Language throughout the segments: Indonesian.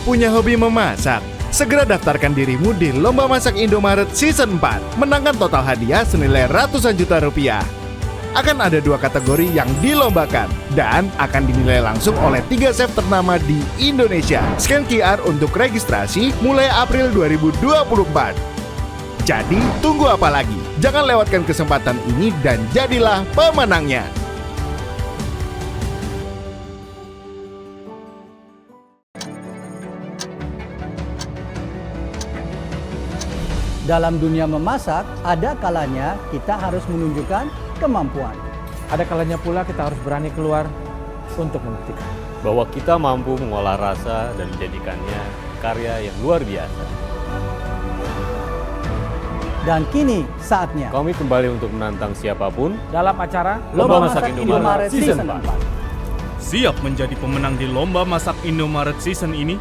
Punya hobi memasak? Segera daftarkan dirimu di Lomba Masak Indomaret Season 4. Menangkan total hadiah senilai ratusan juta rupiah. Akan ada 2 kategori yang dilombakan dan akan dinilai langsung oleh 3 chef ternama di Indonesia. Scan QR untuk registrasi mulai April 2024. Jadi, tunggu apa lagi? Jangan lewatkan kesempatan ini dan jadilah pemenangnya. Dalam dunia memasak, ada kalanya kita harus menunjukkan kemampuan. Ada kalanya pula kita harus berani keluar untuk membuktikan bahwa kita mampu mengolah rasa dan menjadikannya karya yang luar biasa. Dan kini saatnya Kami kembali untuk menantang siapapun dalam acara Lomba Masak Indomaret Season 4. Siap menjadi pemenang di Lomba Masak Indomaret Season ini?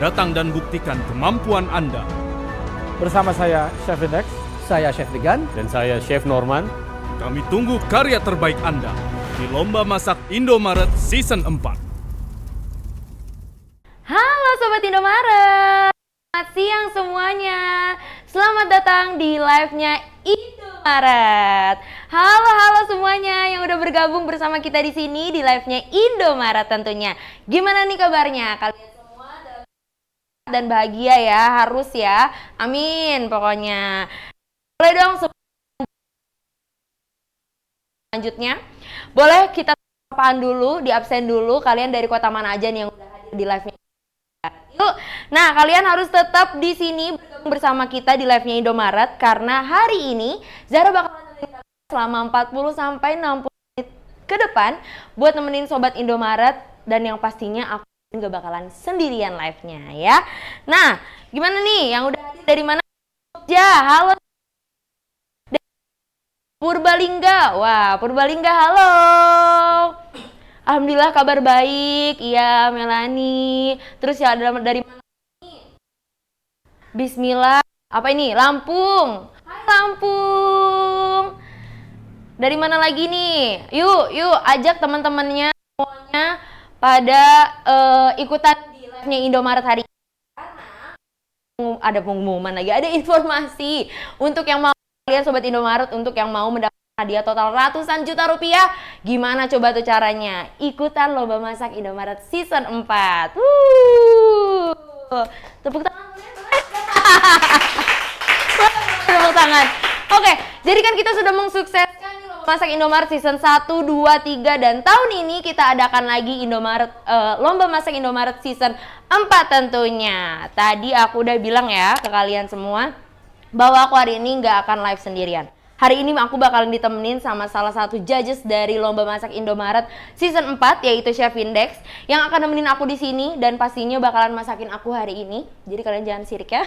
Datang dan buktikan kemampuan Anda. Bersama saya, Chef Index. Saya Chef Ligan. dan saya Chef Norman. Kami tunggu karya terbaik Anda di Lomba Masak Indomaret Season 4. Halo Sobat Indomaret, selamat siang semuanya. Selamat datang di live-nya Indomaret. Halo semuanya yang udah bergabung bersama kita di sini di live-nya Indomaret tentunya. Gimana nih kabarnya? Kalian semua dalam dan bahagia ya, harus ya. Amin pokoknya. Boleh dong selanjutnya. Boleh kita apaan dulu, di absen dulu kalian dari kota mana aja nih yang udah hadir di live-nya. Yuk. Nah, kalian harus tetap di sini bergabung bersama kita di live-nya Indomaret karena hari ini Zara bakal nemenin kalian selama 40 sampai 60 menit ke depan buat nemenin Sobat Indomaret dan yang pastinya aku nggak bakalan sendirian live-nya ya. Nah, gimana nih yang udah hadir dari mana? Jogja, halo. Purbalingga, wah Purbalingga halo. Alhamdulillah kabar baik, iya Melani. Terus ya dari mana nih? Bismillah, apa ini? Lampung. Hai Lampung. Dari mana lagi nih? Yuk ajak teman-temannya semuanya pada ikutan di live-nya Indomaret hari ini. Karena ada pengumuman lagi, ada informasi untuk yang mau kalian Sobat Indomaret, untuk yang mau mendapatkan hadiah total ratusan juta rupiah. Gimana coba tuh caranya? Ikutan Lomba Masak Indomaret Season 4. Tepuk tangan boleh? Tepuk tangan. Oke, jadi kan kita sudah mensukseskan Lomba Masak Indomaret Season 1, 2, 3 dan tahun ini kita adakan lagi Lomba Masak Indomaret Season 4 tentunya. Tadi aku udah bilang ya ke kalian semua bahwa aku hari ini nggak akan live sendirian. Hari ini aku bakalan ditemenin sama salah satu judges dari Lomba Masak Indomaret Season 4 yaitu Chef Index yang akan nemenin aku di sini dan pastinya bakalan masakin aku hari ini. Jadi kalian jangan sirik ya.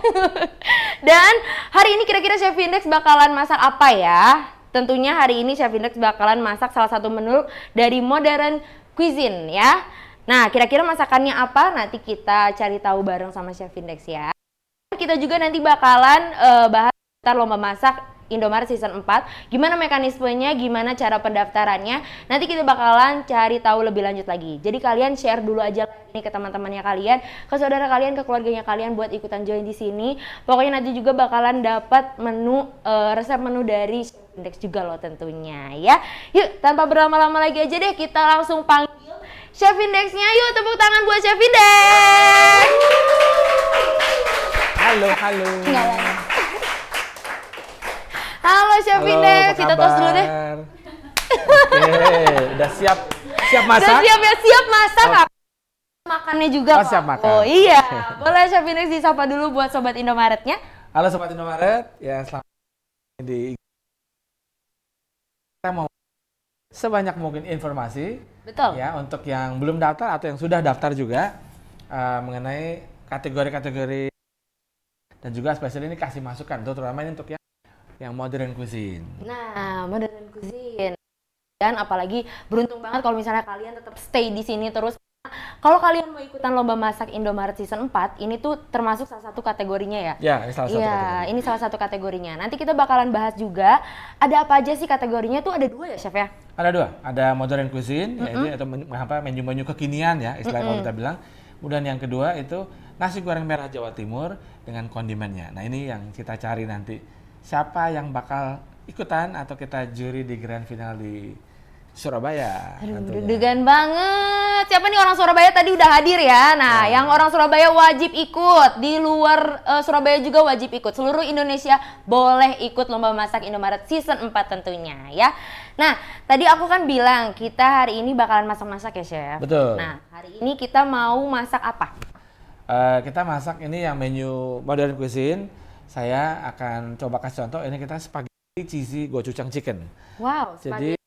Dan hari ini kira-kira Chef Index bakalan masak apa ya? Tentunya hari ini Chef Index bakalan masak salah satu menu dari Modern Cuisine ya. Nah, kira-kira masakannya apa? Nanti kita cari tahu bareng sama Chef Index ya. Kita juga nanti bakalan bahas seputar Lomba Masak Indomaret Season 4. Gimana mekanismenya, gimana cara pendaftarannya. Nanti kita bakalan cari tahu lebih lanjut lagi. Jadi kalian share dulu aja ini ke teman-temannya kalian, ke saudara kalian, ke keluarganya kalian buat ikutan join di sini. Pokoknya nanti juga bakalan dapat resep menu dari Chef Index juga loh tentunya ya. Yuk, tanpa berlama-lama lagi aja deh kita langsung panggil Chef Indexnya. Yuk, tepuk tangan buat Chef Index. Halo. Halo Chef Index, kita tos dulu deh. Oke, udah siap masak? Udah siap ya, siap masak. Makannya juga siap makan. Oh iya, boleh Chef Index disapa dulu buat Sobat Indomaretnya. Halo Sobat Indomaret, ya selamat di kita mau sebanyak mungkin informasi. Betul. Ya, untuk yang belum daftar atau yang sudah daftar juga mengenai kategori-kategori dan juga spesial ini kasih masukan, terutama ini untuk yang modern cuisine. Nah, modern cuisine. Dan apalagi beruntung banget kalau misalnya kalian tetap stay di sini terus. Kalau kalian mau ikutan Lomba Masak Indomaret Season 4, ini tuh termasuk salah satu kategorinya ya? Ya, ini salah satu kategorinya. Ini salah satu kategorinya. Nanti kita bakalan bahas juga, ada apa aja sih kategorinya tuh, ada 2 ya Chef ya? Ada 2, ada modern cuisine, yaitu menu-menu kekinian ya, istilahnya kalau kita bilang. Kemudian yang kedua itu nasi goreng merah Jawa Timur dengan kondimennya. Nah ini yang kita cari nanti. Siapa yang bakal ikutan atau kita juri di grand final di Surabaya. Aduh, tentunya. deg-degan banget. Siapa nih orang Surabaya tadi udah hadir ya? Nah, yang orang Surabaya wajib ikut. Di luar Surabaya juga wajib ikut. Seluruh Indonesia boleh ikut Lomba Masak Indomaret Season 4 tentunya ya. Nah, tadi aku kan bilang kita hari ini bakalan masak-masak ya, Chef? Betul. Nah, hari ini kita mau masak apa? Kita masak ini yang menu modern cuisine. Saya akan coba kasih contoh. Ini kita spaghetti cheesy gochujang chicken. Wow, Jadi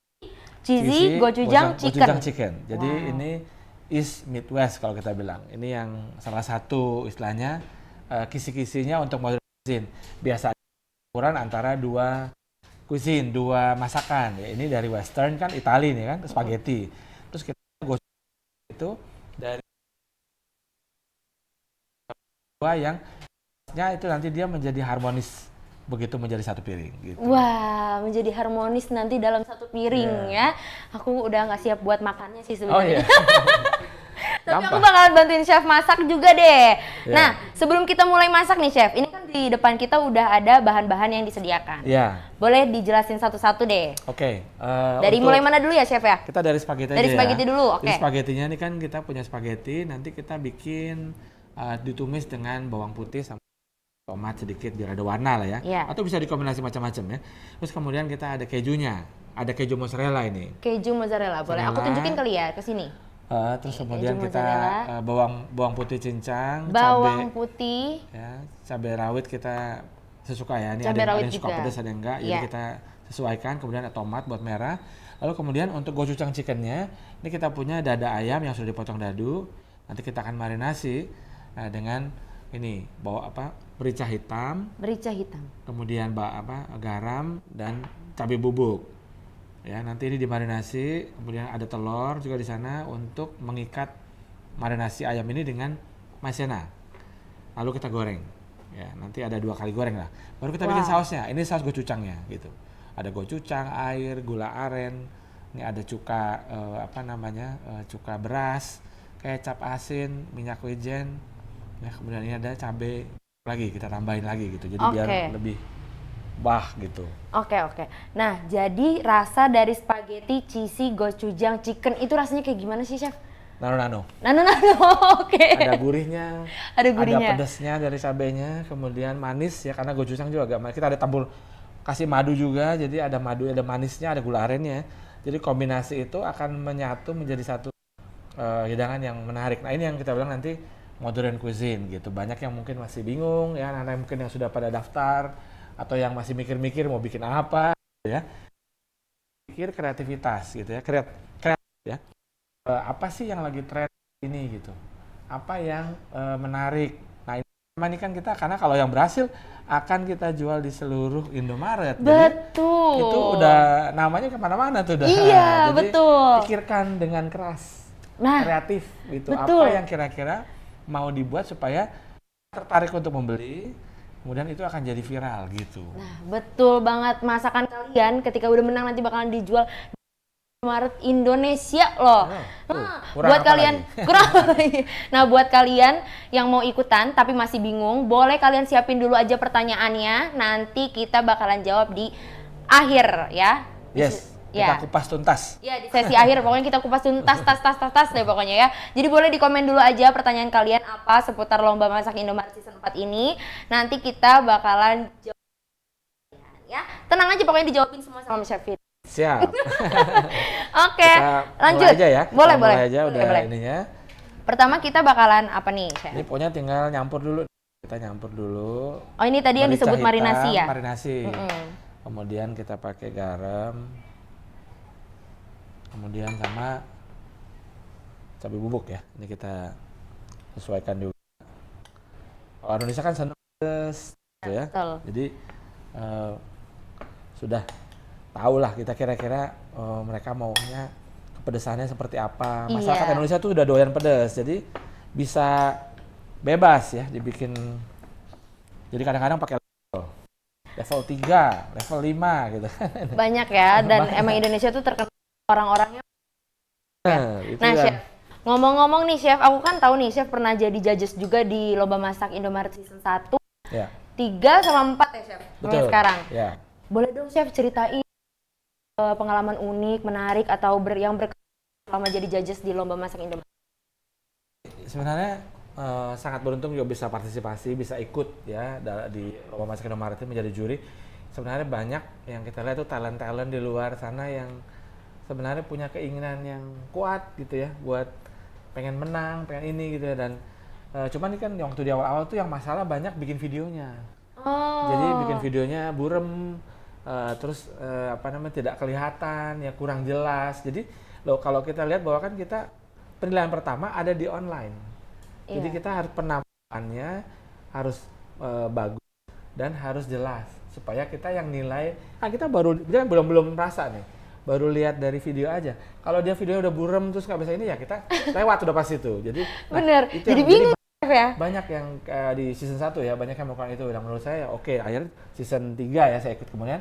cheesy gochujang chicken. Jadi ini East Midwest kalau kita bilang. Ini yang salah satu istilahnya kisi-kisinya untuk modern cuisine. Biasa ukuran antara dua cuisine, dua masakan. Ya, ini dari Western kan Itali nih kan, spaghetti. Terus kita gochujang itu dari dua yang itu nanti dia menjadi harmonis begitu menjadi satu piring gitu. Wah, menjadi harmonis nanti dalam satu piring ya. Aku udah nggak siap buat makannya sih sebenarnya. Oh iya. Tapi aku bakalan bantuin chef masak juga deh. Yeah. Nah, sebelum kita mulai masak nih chef, ini kan di depan kita udah ada bahan-bahan yang disediakan. Iya. Boleh dijelasin satu-satu deh. Oke. Dari mulai mana dulu ya chef ya? Kita dari spaghetti Dari aja spaghetti ya. dulu, oke. Jadi spaghettinya ini kan kita punya spaghetti, nanti kita bikin ditumis dengan bawang putih sama tomat sedikit biar ada warna lah ya. Iya. Atau bisa dikombinasi macam-macam ya. Terus kemudian kita ada kejunya. Ada keju mozzarella ini. Keju mozzarella, boleh aku Mozzarella. tunjukin kali ya ke sini. Terus kemudian keju kita mozzarella. bawang putih cincang, Bawang cabai putih, ya, cabai rawit kita sesuka ya. Ini Cabai ada rawit yang suka juga. pedas ada yang enggak. Jadi Iya. kita sesuaikan. Kemudian ada tomat buat merah. Lalu kemudian untuk gochujang chickennya, ini kita punya dada ayam yang sudah dipotong dadu. Nanti kita akan marinasi dengan ini merica hitam, kemudian garam dan cabai bubuk. Ya, nanti ini dimarinasi, kemudian ada telur juga di sana untuk mengikat marinasi ayam ini dengan maizena. Lalu kita goreng. Ya, nanti ada 2 kali goreng lah. Baru kita bikin sausnya. Ini saus gochujangnya gitu. Ada gochujang, air, gula aren. Ini ada cuka cuka beras, kecap asin, minyak wijen. Ya, kemudian ini ada cabai lagi, kita tambahin lagi gitu. Jadi biar lebih gitu. Oke. Nah, jadi rasa dari spaghetti cheesy gochujang chicken itu rasanya kayak gimana sih, Chef? Nano-nano. Oke. Ada gurihnya. Ada gurihnya. Ada pedasnya dari cabenya, kemudian manis ya karena gochujang juga agak manis. Kita ada kasih madu juga, jadi ada madu, ada manisnya, ada gula arennya. Jadi kombinasi itu akan menyatu menjadi satu hidangan yang menarik. Nah, ini yang kita bilang nanti modern cuisine gitu. Banyak yang mungkin masih bingung ya, anak-anak mungkin yang sudah pada daftar atau yang masih mikir-mikir mau bikin apa ya. Pikir kreativitas gitu ya. Kreatif ya. Apa sih yang lagi tren ini gitu. Apa yang menarik. Nah, ini kan kita karena kalau yang berhasil akan kita jual di seluruh Indomaret. Betul. Jadi, itu udah namanya kemana-mana tuh udah. Iya, Jadi, betul. pikirkan dengan keras. Nah, kreatif gitu. betul. Apa yang kira-kira mau dibuat supaya tertarik untuk membeli, kemudian itu akan jadi viral gitu. Nah, betul banget. Masakan kalian ketika udah menang nanti bakalan dijual di Indomaret Indonesia loh. Buat kalian Nah, buat kalian yang mau ikutan tapi masih bingung, boleh kalian siapin dulu aja pertanyaannya. Nanti kita bakalan jawab di akhir ya. Yes. Ya. Kita kupas tuntas. Ya, di sesi akhir pokoknya kita kupas tuntas tas deh pokoknya ya. Jadi boleh di komen dulu aja pertanyaan kalian apa seputar Lomba Masak Indomaret Season 4 ini. Nanti kita bakalan jawab ya. Tenang aja pokoknya dijawabin semua sama Chef Fit. Siap. Oke, lanjut. Mulai aja ya. Boleh. Mulai aja udah Boleh. ininya. Pertama kita bakalan apa nih, Chef? Ini pokoknya tinggal nyampur dulu. Kita nyampur dulu. Oh, ini tadi yang Merica disebut hitam, marinasi ya? Marinasi. Kemudian kita pakai garam. Kemudian sama cabai bubuk ya. Ini kita sesuaikan juga. Kalau Indonesia kan senang pedas gitu ya. Betul. Jadi sudah tahu lah kita kira-kira mereka maunya kepedesannya seperti apa. Masyarakat Iya. Indonesia tuh udah doyan pedas. Jadi bisa bebas ya dibikin. Jadi kadang-kadang pakai level 3, level 5 gitu. Banyak ya, dan emang Indonesia tuh terkenal orang-orangnya. Itu Nah, kan. Chef, Ngomong-ngomong nih Chef, aku kan tahu nih Chef pernah jadi judges juga di Lomba Masak Indomaret Season 1, Ya, 3 sama 4 ya Chef? Mulai betul. sekarang. Ya. Boleh dong Chef ceritain pengalaman unik, menarik, atau yang selama jadi judges di Lomba Masak Indomaret? Sebenarnya sangat beruntung juga bisa partisipasi, bisa ikut ya di Lomba Masak Indomaret itu menjadi juri. Sebenarnya banyak yang kita lihat tuh talent-talent di luar sana yang sebenarnya punya keinginan yang kuat gitu ya buat pengen menang, pengen ini gitu ya, dan cuman ini kan waktu di awal-awal tuh yang masalah banyak bikin videonya. Oh. Jadi bikin videonya burem, terus apa namanya tidak kelihatan, ya kurang jelas. Jadi kalau kita lihat bahwa kan kita penilaian pertama ada di online. Jadi Iya. kita harus penampakannya harus bagus dan harus jelas supaya kita yang nilai. Kan kita dia belum merasa nih, baru lihat dari video aja. Kalau dia videonya udah burem terus nggak bisa ini ya kita lewat udah pasti itu. Jadi Bener, itu jadi yang- bingung Chef ya? banyak yang di season 1 ya, banyak yang melakukan itu. Dan menurut saya oke, akhirnya season 3 ya saya ikut, kemudian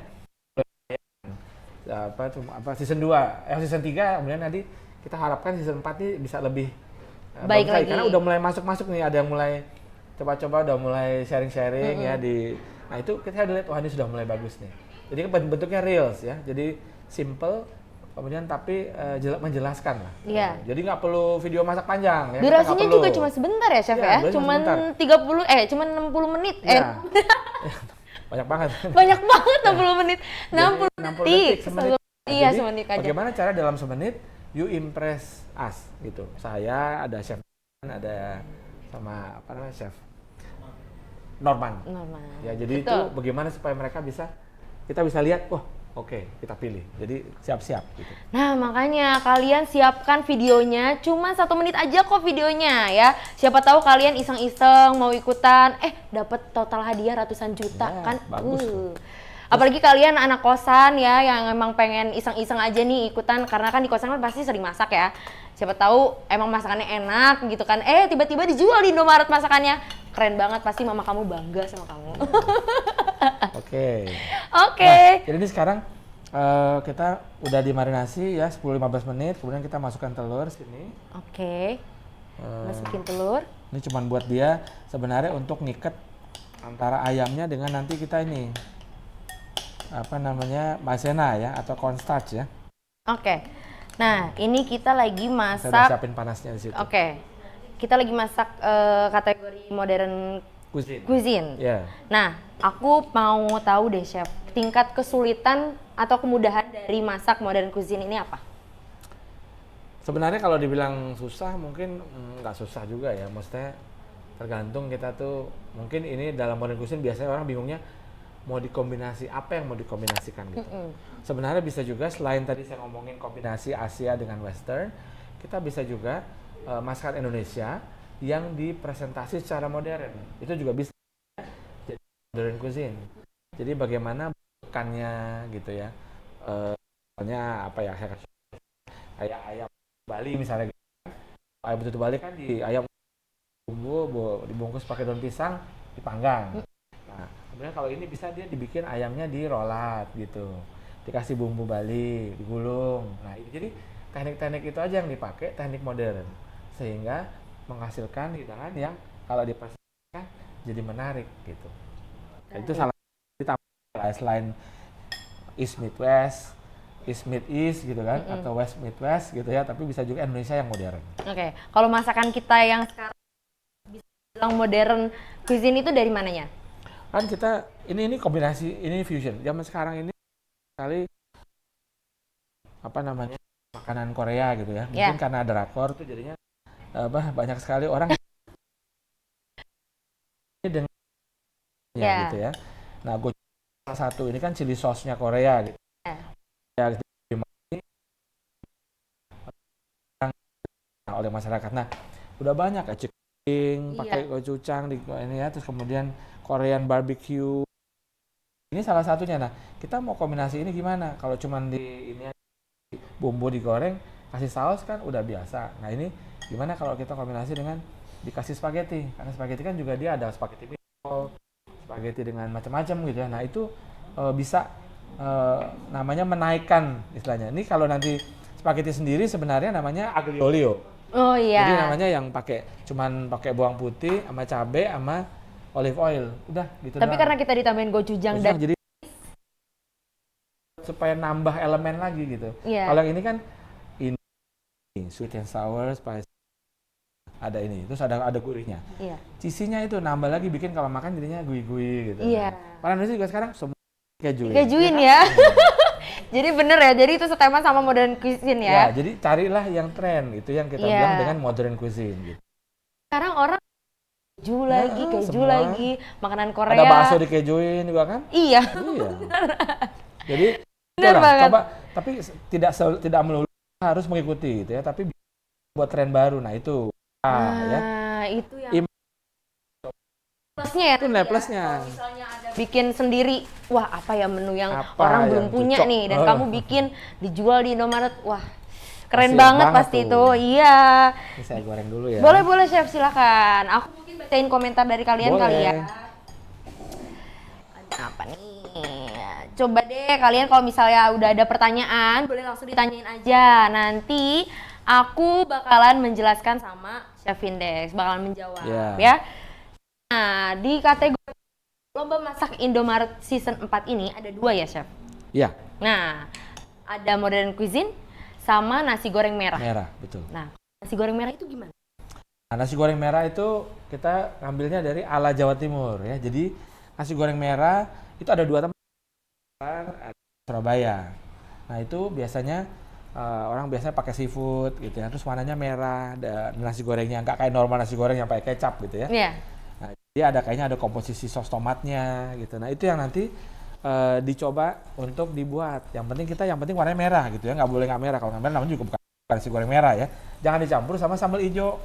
season 2, season 3 kemudian nanti kita harapkan season 4 ini bisa lebih Baik bagus lagi. karena udah mulai masuk nih, ada yang mulai coba-coba, udah mulai sharing-sharing ya di. Nah, itu kita lihat wah ini sudah mulai bagus nih. Jadi bentuknya reels ya. Jadi simple kemudian tapi menjelaskan lah. Iya. Jadi nggak perlu video masak panjang ya. kita nggak Durasinya perlu. juga cuma sebentar ya Chef Iya, ya? durasinya Cuman sebentar. 60 menit. Ya. Banyak banget. Banyak banget 60 menit. 60 60 detik. semenit. Iya, Jadi, semenit aja. bagaimana cara dalam semenit you impress us gitu. Saya ada chef, ada sama apa namanya chef Norman. Normal. Ya, jadi Betul. itu bagaimana supaya mereka kita bisa lihat, wah, oke, kita pilih. Jadi siap-siap gitu. Nah, makanya kalian siapkan videonya, cuma 1 menit aja kok videonya ya. Siapa tahu kalian iseng-iseng mau ikutan, dapat total hadiah ratusan juta Ya, kan. bagus. Apalagi kalian anak kosan ya yang emang pengen iseng-iseng aja nih ikutan, karena kan di kosan kan pasti sering masak ya. Siapa tahu emang masakannya enak gitu kan. Tiba-tiba dijual di Indomaret masakannya. Keren banget, pasti mama kamu bangga sama kamu. Oke. Oke. Nah, jadi ini sekarang kita udah dimarinasi ya 10-15 menit, kemudian kita masukkan telur sini. Oke. Masukin telur. Ini cuma buat dia sebenarnya untuk ngiket antara ayamnya dengan nanti kita ini apa namanya maizena ya atau cornstarch ya. Oke. Nah, ini kita lagi Saya udah masak. siapin panasnya di situ. Oke. Kita lagi masak kategori modern Cuisine. cuisine. Ya. Nah, aku mau tahu deh Chef, tingkat kesulitan atau kemudahan dari masak modern cuisine ini apa? Sebenarnya kalau dibilang susah mungkin nggak susah juga ya. Maksudnya tergantung kita tuh mungkin ini dalam modern cuisine biasanya orang bingungnya mau dikombinasi apa yang mau dikombinasikan gitu. Sebenarnya bisa juga selain tadi saya ngomongin kombinasi Asia dengan Western, kita bisa juga masakan Indonesia yang dipresentasi secara modern. Itu juga bisa jadi modern cuisine. Jadi bagaimana bukannya gitu ya. Misalnya apa ya, kayak ayam Bali misalnya gitu. Ayam betutu Bali kan di ayam bumbu dibungkus pakai daun pisang, dipanggang. Nah, kemudian kalau ini bisa dia dibikin ayamnya di rolat gitu, dikasih bumbu Bali, digulung. Nah, jadi teknik-teknik itu aja yang dipakai, teknik modern, sehingga menghasilkan hidangan yang kalau dipresentasikan jadi menarik gitu. Dan itu salah satu selain East Meet West, East Meet East gitu kan, atau West Meet West gitu ya, tapi bisa juga Indonesia yang modern. Oke. Kalau masakan kita yang sekarang bisa bilang modern cuisine itu dari mananya? Kan kita ini kombinasi, ini fusion. Zaman sekarang ini kali apa namanya makanan Korea gitu ya. Mungkin karena ada drakor tuh jadinya banyak sekali orang dengan gitu ya. Nah, salah satu ini kan chili sauce-nya Korea gitu. Ya, oleh masyarakat. Nah, udah banyak ya chicken pakai gochujang di ini ya, terus kemudian Korean barbecue. Ini salah satunya. Nah, kita mau kombinasi ini gimana? Kalau cuman di ini bumbu digoreng, kasih saus kan udah biasa. Nah, ini gimana kalau kita kombinasi dengan dikasih spaghetti? Karena spaghetti kan juga dia ada spaghetti meatball, spaghetti dengan macam-macam gitu ya. Nah, itu bisa namanya menaikkan istilahnya. Ini kalau nanti spaghetti sendiri sebenarnya namanya aglio olio. Oh iya. Jadi namanya yang cuman pakai bawang putih sama cabe sama olive oil. Udah gitu Tapi doang. karena kita ditambahin gochujang dan Jadi supaya nambah elemen lagi gitu. Iya. Kalau yang ini kan ini sweet and sour spicy. Ada ini, terus ada gurihnya. iya. Cheesy-nya itu nambah lagi bikin kalau makan jadinya gui-gui gitu. Iya. Orang Indonesia juga sekarang semua keju. Kejuin ya. Jadi bener ya, jadi itu seteman sama modern cuisine Ya, ya. jadi carilah yang tren, itu yang kita Iya. bilang dengan modern cuisine gitu. Sekarang orang keju lagi, Nah, keju semua. lagi, makanan Korea. Ada bakso dikejuin juga kan? Iya. Iya. Jadi Bener itulah, banget. coba tapi tidak melulu harus mengikuti gitu ya, tapi buat tren baru. Nah, itu. Ya. Itu yang plusnya ya. Itu nilai plusnya. Kalau misalnya ada bikin sendiri, wah apa ya menu yang Apa orang yang belum punya cocok? nih, dan Oh. kamu bikin dijual di Indomaret, wah keren Pasti banget banget pasti tuh. itu. Iya. Ini saya goreng dulu ya. Boleh chef, silakan. Aku mungkin bacain komentar dari kalian Boleh. kali ya. Ada apa nih? Coba deh kalian kalau misalnya udah ada pertanyaan, boleh langsung ditanyain aja. Nanti aku bakalan menjelaskan sama Chef Index, bakalan menjawab Iya. ya. Nah, di kategori Lomba Masak Indomaret Season 4 ini ada 2 ya, Chef? Iya, Nah, ada modern cuisine sama nasi goreng merah. merah, betul. Nah, nasi goreng merah itu gimana? Nah, nasi goreng merah itu kita ngambilnya dari ala Jawa Timur ya. Jadi nasi goreng merah itu ada 2 tempat, ada Surabaya. Nah, itu biasanya orang biasanya pakai seafood gitu ya. Terus warnanya merah, dan nasi gorengnya nggak kayak normal nasi goreng yang pakai kecap gitu ya. Iya. Nah, jadi kayaknya ada komposisi sos tomatnya gitu. Nah, itu yang nanti dicoba untuk dibuat. Yang penting warnanya merah gitu ya. Nggak boleh nggak merah. Kalau nggak merah namanya juga bukan nasi goreng merah ya. Jangan dicampur sama sambal hijau.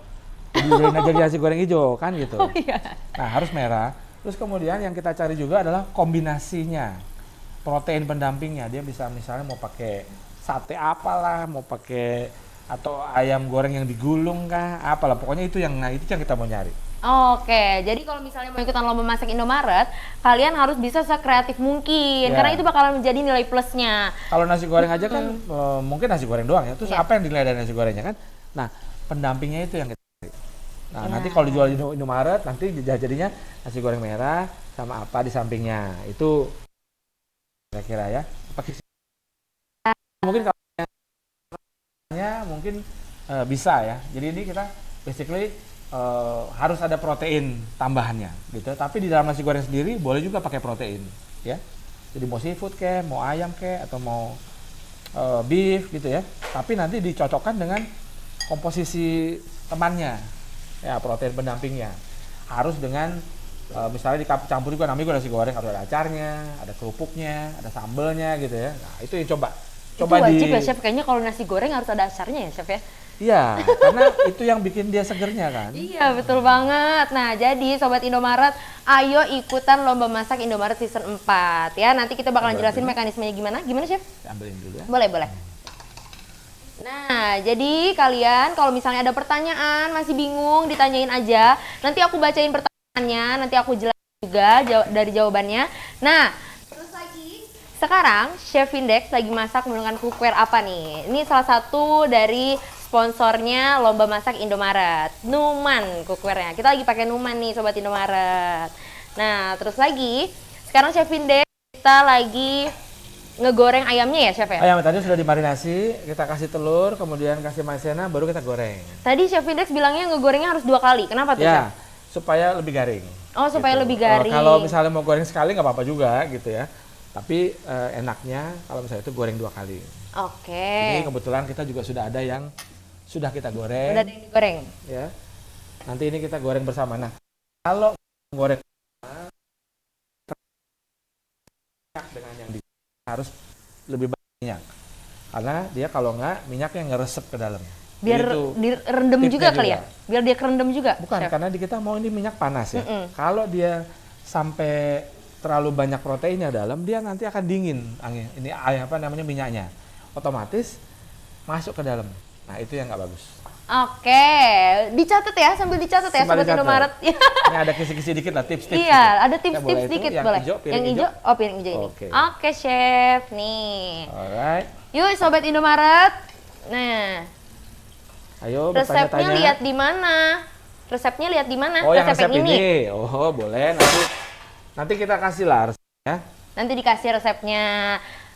Jadi nasi goreng hijau kan gitu. Oh iya. Nah, harus merah. Terus kemudian yang kita cari juga adalah kombinasinya. Protein pendampingnya. Dia bisa misalnya mau pakai sate apalah, mau pakai atau ayam goreng yang digulung kah, apalah. Pokoknya itu yang kita mau nyari. Oke, jadi kalau misalnya mau ikutan lomba masak Indomaret, kalian harus bisa sekreatif mungkin, Ya. karena itu bakalan menjadi nilai plusnya. Kalau nasi goreng aja kan mungkin nasi goreng doang ya. Terus Iya. apa yang dinilai dari nasi gorengnya kan? Nah, pendampingnya itu yang kita cari. Nah, Ya. nanti kalau dijual di Indomaret nanti jadinya nasi goreng merah sama apa di sampingnya. Itu kira-kira ya. Pakai mungkin kalau mungkin bisa ya. Jadi ini kita basically harus ada protein tambahannya gitu. Tapi di dalam nasi goreng sendiri boleh juga pakai protein ya. Jadi mau seafood kayak, mau ayam kayak, atau mau beef gitu ya. Tapi nanti dicocokkan dengan komposisi temannya. Ya, protein pendampingnya. Harus dengan misalnya dicampur juga, namanya juga nasi goreng harus ada acarnya, ada kerupuknya, ada sambelnya gitu ya. Nah, itu yang coba Itu wajib ya Chef, kayaknya kalau nasi goreng harus ada acarnya ya Chef ya? Iya, karena itu yang bikin dia segernya kan. Iya, betul banget. Nah, jadi Sobat Indomaret, ayo ikutan Lomba Masak Indomaret Season 4 ya. Nanti kita bakalan jelasin mekanismenya gimana. Gimana Chef? Ambilin dulu ya. Boleh. Nah, jadi kalian kalau misalnya ada pertanyaan, masih bingung, ditanyain aja. Nanti aku bacain pertanyaannya, nanti aku jelasin juga dari jawabannya. Nah, terus lagi, sekarang Chef Index lagi masak menggunakan cookware apa nih? Ini salah satu dari sponsornya Lomba Masak Indomaret, Numan cookware-nya. Kita lagi pakai Numan nih Sobat Indomaret. Nah, terus lagi, sekarang Chef Index kita lagi ngegoreng ayamnya ya Chef ya? Ayam tadi sudah dimarinasi, kita kasih telur, kemudian kasih maizena, baru kita goreng. Tadi Chef Index bilangnya ngegorengnya harus 2 kali. Kenapa tuh, Ya, Chef? supaya lebih garing. Oh, supaya lebih garing. Kalau misalnya mau goreng sekali nggak apa-apa juga gitu ya. Tapi enaknya kalau misalnya itu goreng 2 kali. Oke. Ini kebetulan kita juga sudah ada yang sudah kita goreng. Udah ada yang digoreng. Ya. Nanti ini kita goreng bersama. Nah, kalau goreng dengan yang harus lebih banyak minyak. Karena dia kalau nggak minyaknya ngeresep ke dalam. Biar Jadi itu direndam tipsnya juga kali ya? juga. Biar dia kerendam juga, Bukan, Chef? karena di kita mau ini minyak panas ya. Kalau dia sampai terlalu banyak proteinnya dalam, dia nanti akan dingin angin. Ini apa namanya minyaknya. Otomatis masuk ke dalam. Nah, itu yang nggak bagus. Oke, dicatat ya, sambil dicatat ya Sambil Sobat dicatat. Indomaret. Ini ada kisi-kisi dikit lah, tips-tips. Iya, gitu. ada Ya, tips-tips boleh itu. dikit Yang boleh. hijau, piring Yang hijau, oh piring hijau ini. Oke. Oke, Chef. Nih. Alright. Yuk Sobat Indomaret. Nah, Ayo Resepnya bertanya-tanya. lihat di mana? Resepnya lihat di mana? Oh, yang Resep resep ini. Oh, boleh. Nanti kita kasih lah resepnya. Nanti dikasih resepnya.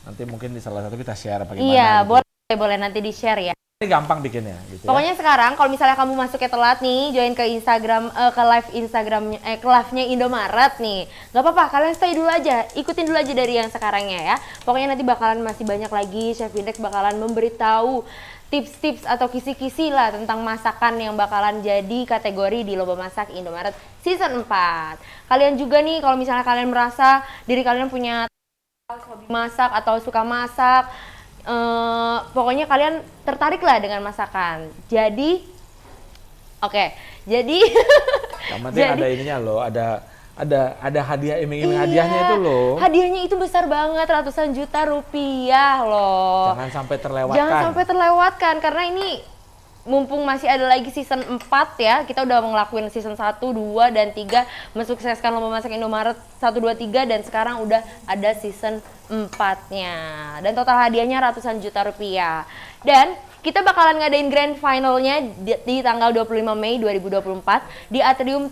Nanti mungkin di salah satu kita share apa gimana. Iya, gitu. boleh nanti di-share ya. Ini gampang bikinnya gitu ya. Pokoknya sekarang kalau misalnya kamu masuknya telat nih, join ke Instagram, ke live Instagram, ke live-nya Indomaret nih. Gak apa-apa, kalian stay dulu aja, ikutin dulu aja dari yang sekarangnya ya. Pokoknya nanti bakalan masih banyak lagi, Chef Index bakalan memberitahu tips-tips atau kisi-kisi lah tentang masakan yang bakalan jadi kategori di Lomba Masak Indomaret Season 4. Kalian juga nih, kalau misalnya kalian merasa diri kalian punya hobi masak atau suka masak, pokoknya kalian tertarik lah dengan masakan. Jadi, jadi Yang penting ada ininya loh, ada hadiah iming-iming hadiahnya itu loh. Hadiahnya itu besar banget, ratusan juta rupiah loh. Jangan sampai terlewatkan. Jangan sampai terlewatkan karena ini mumpung masih ada lagi season 4 ya. Kita udah ngelakuin season 1, 2 dan 3 mensukseskan Lomba Masak Indomaret 1 2 3 dan sekarang udah ada season 4-nya. Dan total hadiahnya ratusan juta rupiah. Dan kita bakalan ngadain grand finalnya di tanggal 25 Mei 2024 di Atrium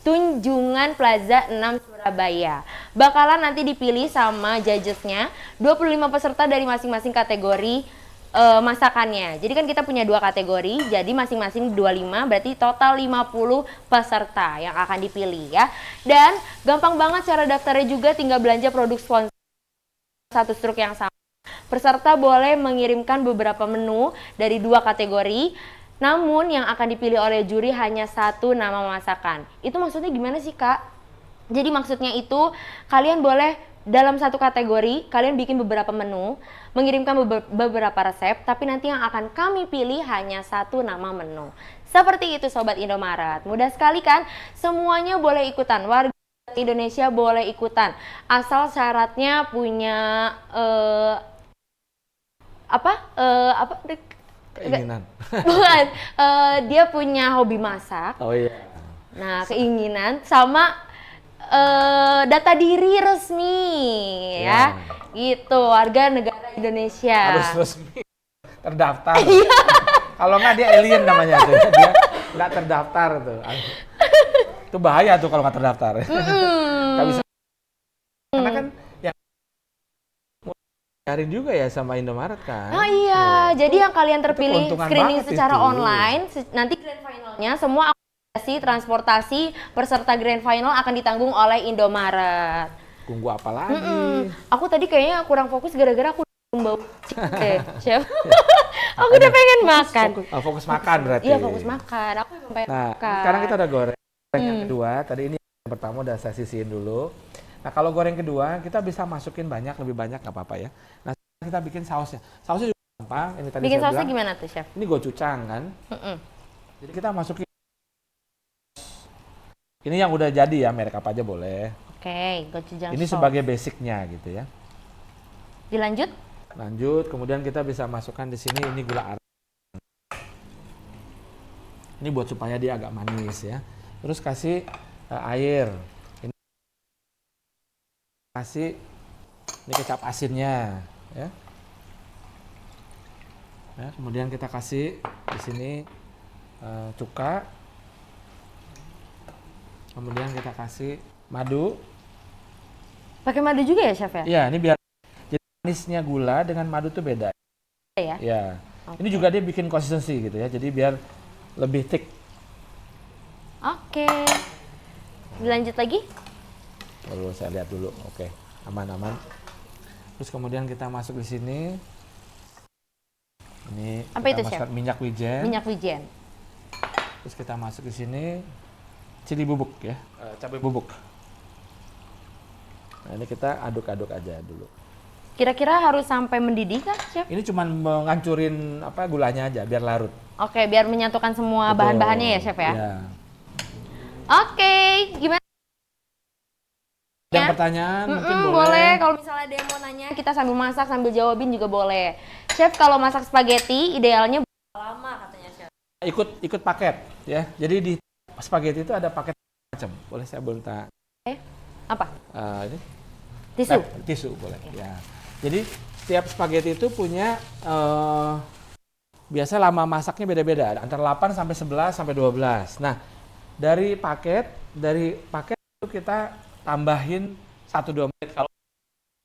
Tunjungan Plaza 6 Surabaya. Bakalan nanti dipilih sama judgesnya 25 peserta dari masing-masing kategori masakannya. Jadi kan kita punya 2 kategori, jadi masing-masing 25, berarti total 50 peserta yang akan dipilih ya. Dan gampang banget cara daftarnya juga, tinggal belanja produk sponsor satu struk yang sama. Peserta boleh mengirimkan beberapa menu dari 2 kategori, namun yang akan dipilih oleh juri hanya 1 nama masakan. Itu maksudnya gimana sih, Kak? Jadi maksudnya itu kalian boleh dalam satu kategori, kalian bikin beberapa menu, mengirimkan beberapa resep, tapi nanti yang akan kami pilih hanya 1 nama menu. Seperti itu Sobat Indomaret. Mudah sekali kan? Semuanya boleh ikutan. Warga Indonesia boleh ikutan. Asal syaratnya punya Keinginan. Bukan, dia punya hobi masak. Oh iya. Nah, keinginan sama data diri resmi ya. Gitu, warga negara Indonesia. Harus resmi terdaftar. Kalau nggak dia alien namanya tuh. Dia nggak terdaftar tuh. Itu bahaya tuh kalau nggak terdaftar. Nggak bisa. Karena kan yang cari juga ya sama Indomaret kan. Oh iya, jadi yang kalian terpilih keuntungan screening banget secara itu. online, nanti grand finalnya semua akomodasi, transportasi, peserta grand final akan ditanggung oleh Indomaret. Tunggu apa lagi? Aku tadi kayaknya kurang fokus gara-gara aku bau chef. Aku udah pengen makan. Fokus makan berarti. Iya, fokus makan. Aku pengen Nah, makan. sekarang kita udah goreng. Yang kedua, tadi ini yang pertama udah saya sisihin dulu. Nah, kalau goreng kedua, kita bisa masukin lebih banyak nggak apa-apa ya. Nah, kita bikin sausnya. Sausnya juga gampang. Ini tadi bikin saya sausnya bilang, gimana tuh, chef? ini gochujang kan. Jadi kita masukin. Ini yang udah jadi ya, merek apa aja boleh. Oke, gochujang Ini sauce. sebagai basicnya gitu ya. Dilanjut? Lanjut, kemudian kita bisa masukkan di sini ini gula aren. Ini buat supaya dia agak manis ya. Terus kasih air. Ini kasih ini kecap asinnya ya. Ya, kemudian kita kasih di sini cuka. Kemudian kita kasih madu. Pakai madu juga ya, chef ya? Iya, ini biar jadi manisnya gula dengan madu tuh beda. Ya. Ya. Ini juga dia bikin konsistensi gitu ya. Jadi biar lebih thick. Oke. Dilanjut lagi? Lalu saya lihat dulu. Oke, aman-aman. Terus kemudian kita masuk di sini. Ini Apa kita itu, Chef? masukkan minyak wijen. Minyak wijen. Terus kita masuk di sini cili bubuk ya, cabai bubuk. Nah, ini kita aduk-aduk aja dulu. Kira-kira harus sampai mendidih kah, chef? Ini cuma mengancurin gulanya aja biar larut. Oke, biar menyatukan semua Betul. bahan-bahannya ya, chef ya? Iya. Oke, gimana? Yang pertanyaan mungkin boleh. Kalau misalnya ada yang mau nanya, kita sambil masak, sambil jawabin juga boleh. Chef, kalau masak spaghetti, idealnya berapa lama katanya, chef? Ikut paket ya. Jadi di spaghetti itu ada paket macam. Boleh saya minta Apa? ini? Tisu? Tisu boleh. Ya. Jadi setiap spaghetti itu punya biasanya lama masaknya beda-beda, antara 8 sampai 11 sampai 12. Nah, dari paket itu kita tambahin 1-2 menit kalau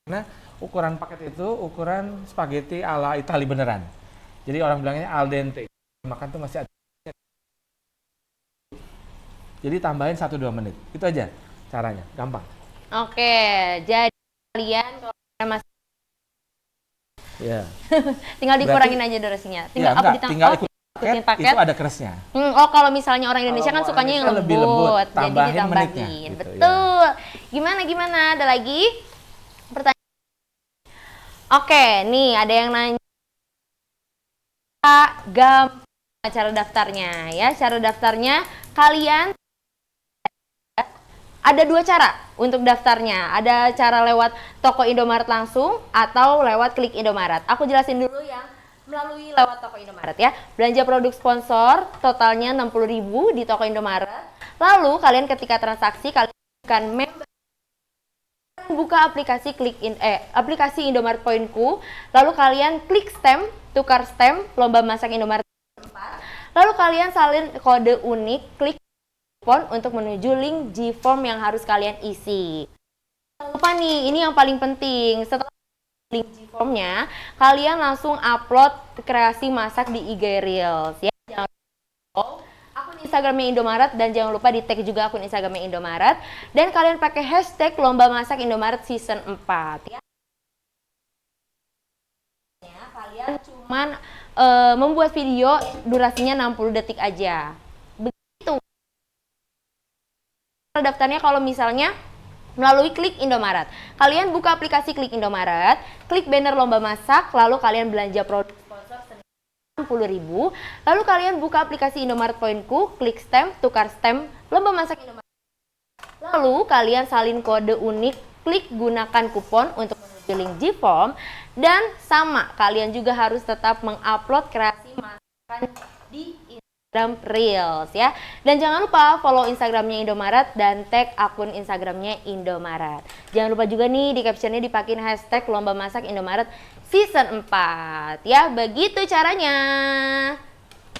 karena ukuran paket itu ukuran spaghetti ala Itali beneran. Jadi orang bilangnya al dente. Makan tuh masih ada. Jadi tambahin 1-2 menit. Itu aja caranya, gampang. Oke, jadi kalian kalau masih Ya. tinggal Berarti- dikurangin aja durasinya. Tinggal Ya, enggak, tinggal ikutin paket. itu ada keresnya. Oh, kalau misalnya orang Indonesia Kalau kan sukanya yang Indonesia lebih lembut, lembut, jadi tambahin ditambahin. menitnya, gitu, Betul. Gimana? Ada lagi pertanyaan? Oke, nih ada yang nanya gampang cara daftarnya ya. Cara daftarnya kalian ada 2 cara untuk daftarnya. Ada cara lewat toko Indomaret langsung atau lewat klik Indomaret. Aku jelasin dulu yang melalui lewat toko Indomaret ya. Belanja produk sponsor totalnya 60.000 di toko Indomaret. Lalu kalian ketika transaksi kalian akan member buka aplikasi aplikasi Indomaret Poinku, lalu kalian klik stem, tukar stem lomba masak Indomaret 4. Lalu kalian salin kode unik, klik kupon untuk menuju link G-form yang harus kalian isi. Jangan lupa nih, ini yang paling penting. Setelah link G-formnya, kalian langsung upload kreasi masak di IG Reels ya. Jangan lupa akun Instagramnya Indomaret dan jangan lupa di tag juga akun Instagramnya Indomaret dan kalian pakai hashtag lomba masak Indomaret season 4 ya. Kalian cuman membuat video durasinya 60 detik aja. Begitu. Daftarnya kalau misalnya melalui klik Indomaret. Kalian buka aplikasi klik Indomaret, klik banner lomba masak, lalu kalian belanja produk sponsor senilai 60.000. Lalu kalian buka aplikasi Indomaret Poinku, klik stem, tukar stem lomba masak Indomaret. Lalu kalian salin kode unik, klik gunakan kupon untuk menuju link G-form dan sama kalian juga harus tetap mengupload kreasi masakan di Instagram Reels ya. Dan jangan lupa follow Instagramnya Indomaret dan tag akun Instagramnya Indomaret. Jangan lupa juga nih di captionnya dipakein hashtag lomba masak Indomaret season 4 ya. Begitu caranya.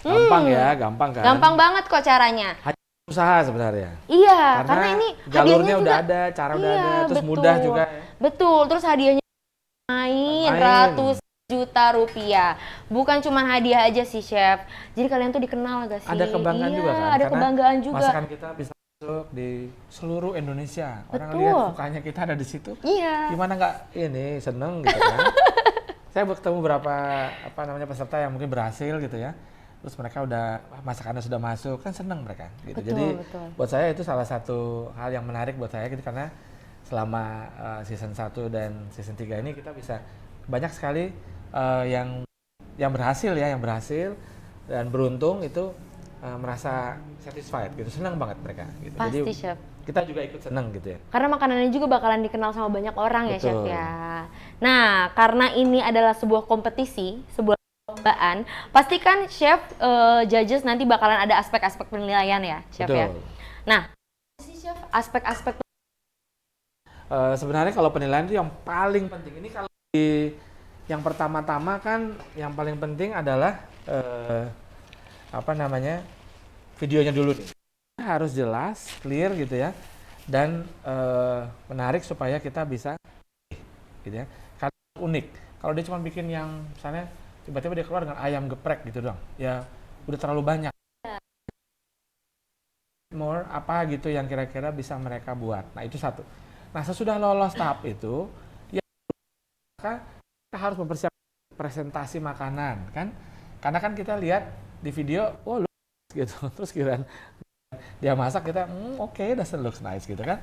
Gampang ya, gampang kan? Gampang banget kok caranya. Usaha sebenarnya. Iya, karena ini jalurnya hadiahnya udah juga, ada, cara udah iya, ada, terus betul. mudah juga. Ya. Betul, terus hadiahnya main ratusan juta rupiah. Bukan cuma hadiah aja sih, Chef. Jadi kalian tuh dikenal gak sih? Ada kebanggaan iya, juga kan? ada Karena kebanggaan juga. Masakan kita bisa masuk di seluruh Indonesia. Orang Betul. lihat mukanya kita ada di situ. Iya. Gimana nggak ini seneng gitu kan? Saya bertemu beberapa peserta yang mungkin berhasil gitu ya. Terus mereka udah masakannya sudah masuk, kan seneng mereka gitu. Betul, Jadi betul. buat saya itu salah satu hal yang menarik buat saya gitu karena selama season 1 dan season 3 ini kita bisa banyak sekali yang berhasil ya, yang berhasil dan beruntung itu merasa satisfied gitu, senang banget mereka gitu. Pasti, Jadi Chef. kita juga ikut senang gitu ya. Karena makanannya juga bakalan dikenal sama banyak orang ya, Chef Betul. ya. Nah, karena ini adalah sebuah kompetisi, sebuah perlombaan, pastikan Chef judges nanti bakalan ada aspek-aspek penilaian ya, Chef ya. Betul. Nah, si Chef aspek-aspek Sebenarnya kalau penilaian itu yang paling penting ini kalau yang pertama-tama kan yang paling penting adalah videonya dulu nih. Harus jelas, clear gitu ya, dan menarik supaya kita bisa gitu ya. Kalau unik, kalau dia cuma bikin yang misalnya tiba-tiba dia keluar dengan ayam geprek gitu dong, ya udah terlalu banyak. More apa gitu yang kira-kira bisa mereka buat. Nah itu satu. Nah sesudah lolos tahap itu, ya maka kita harus mempersiapkan presentasi makanan kan, karena kan kita lihat di video, oh gitu, terus kira dia masak kita, oke, doesn't look nice gitu kan.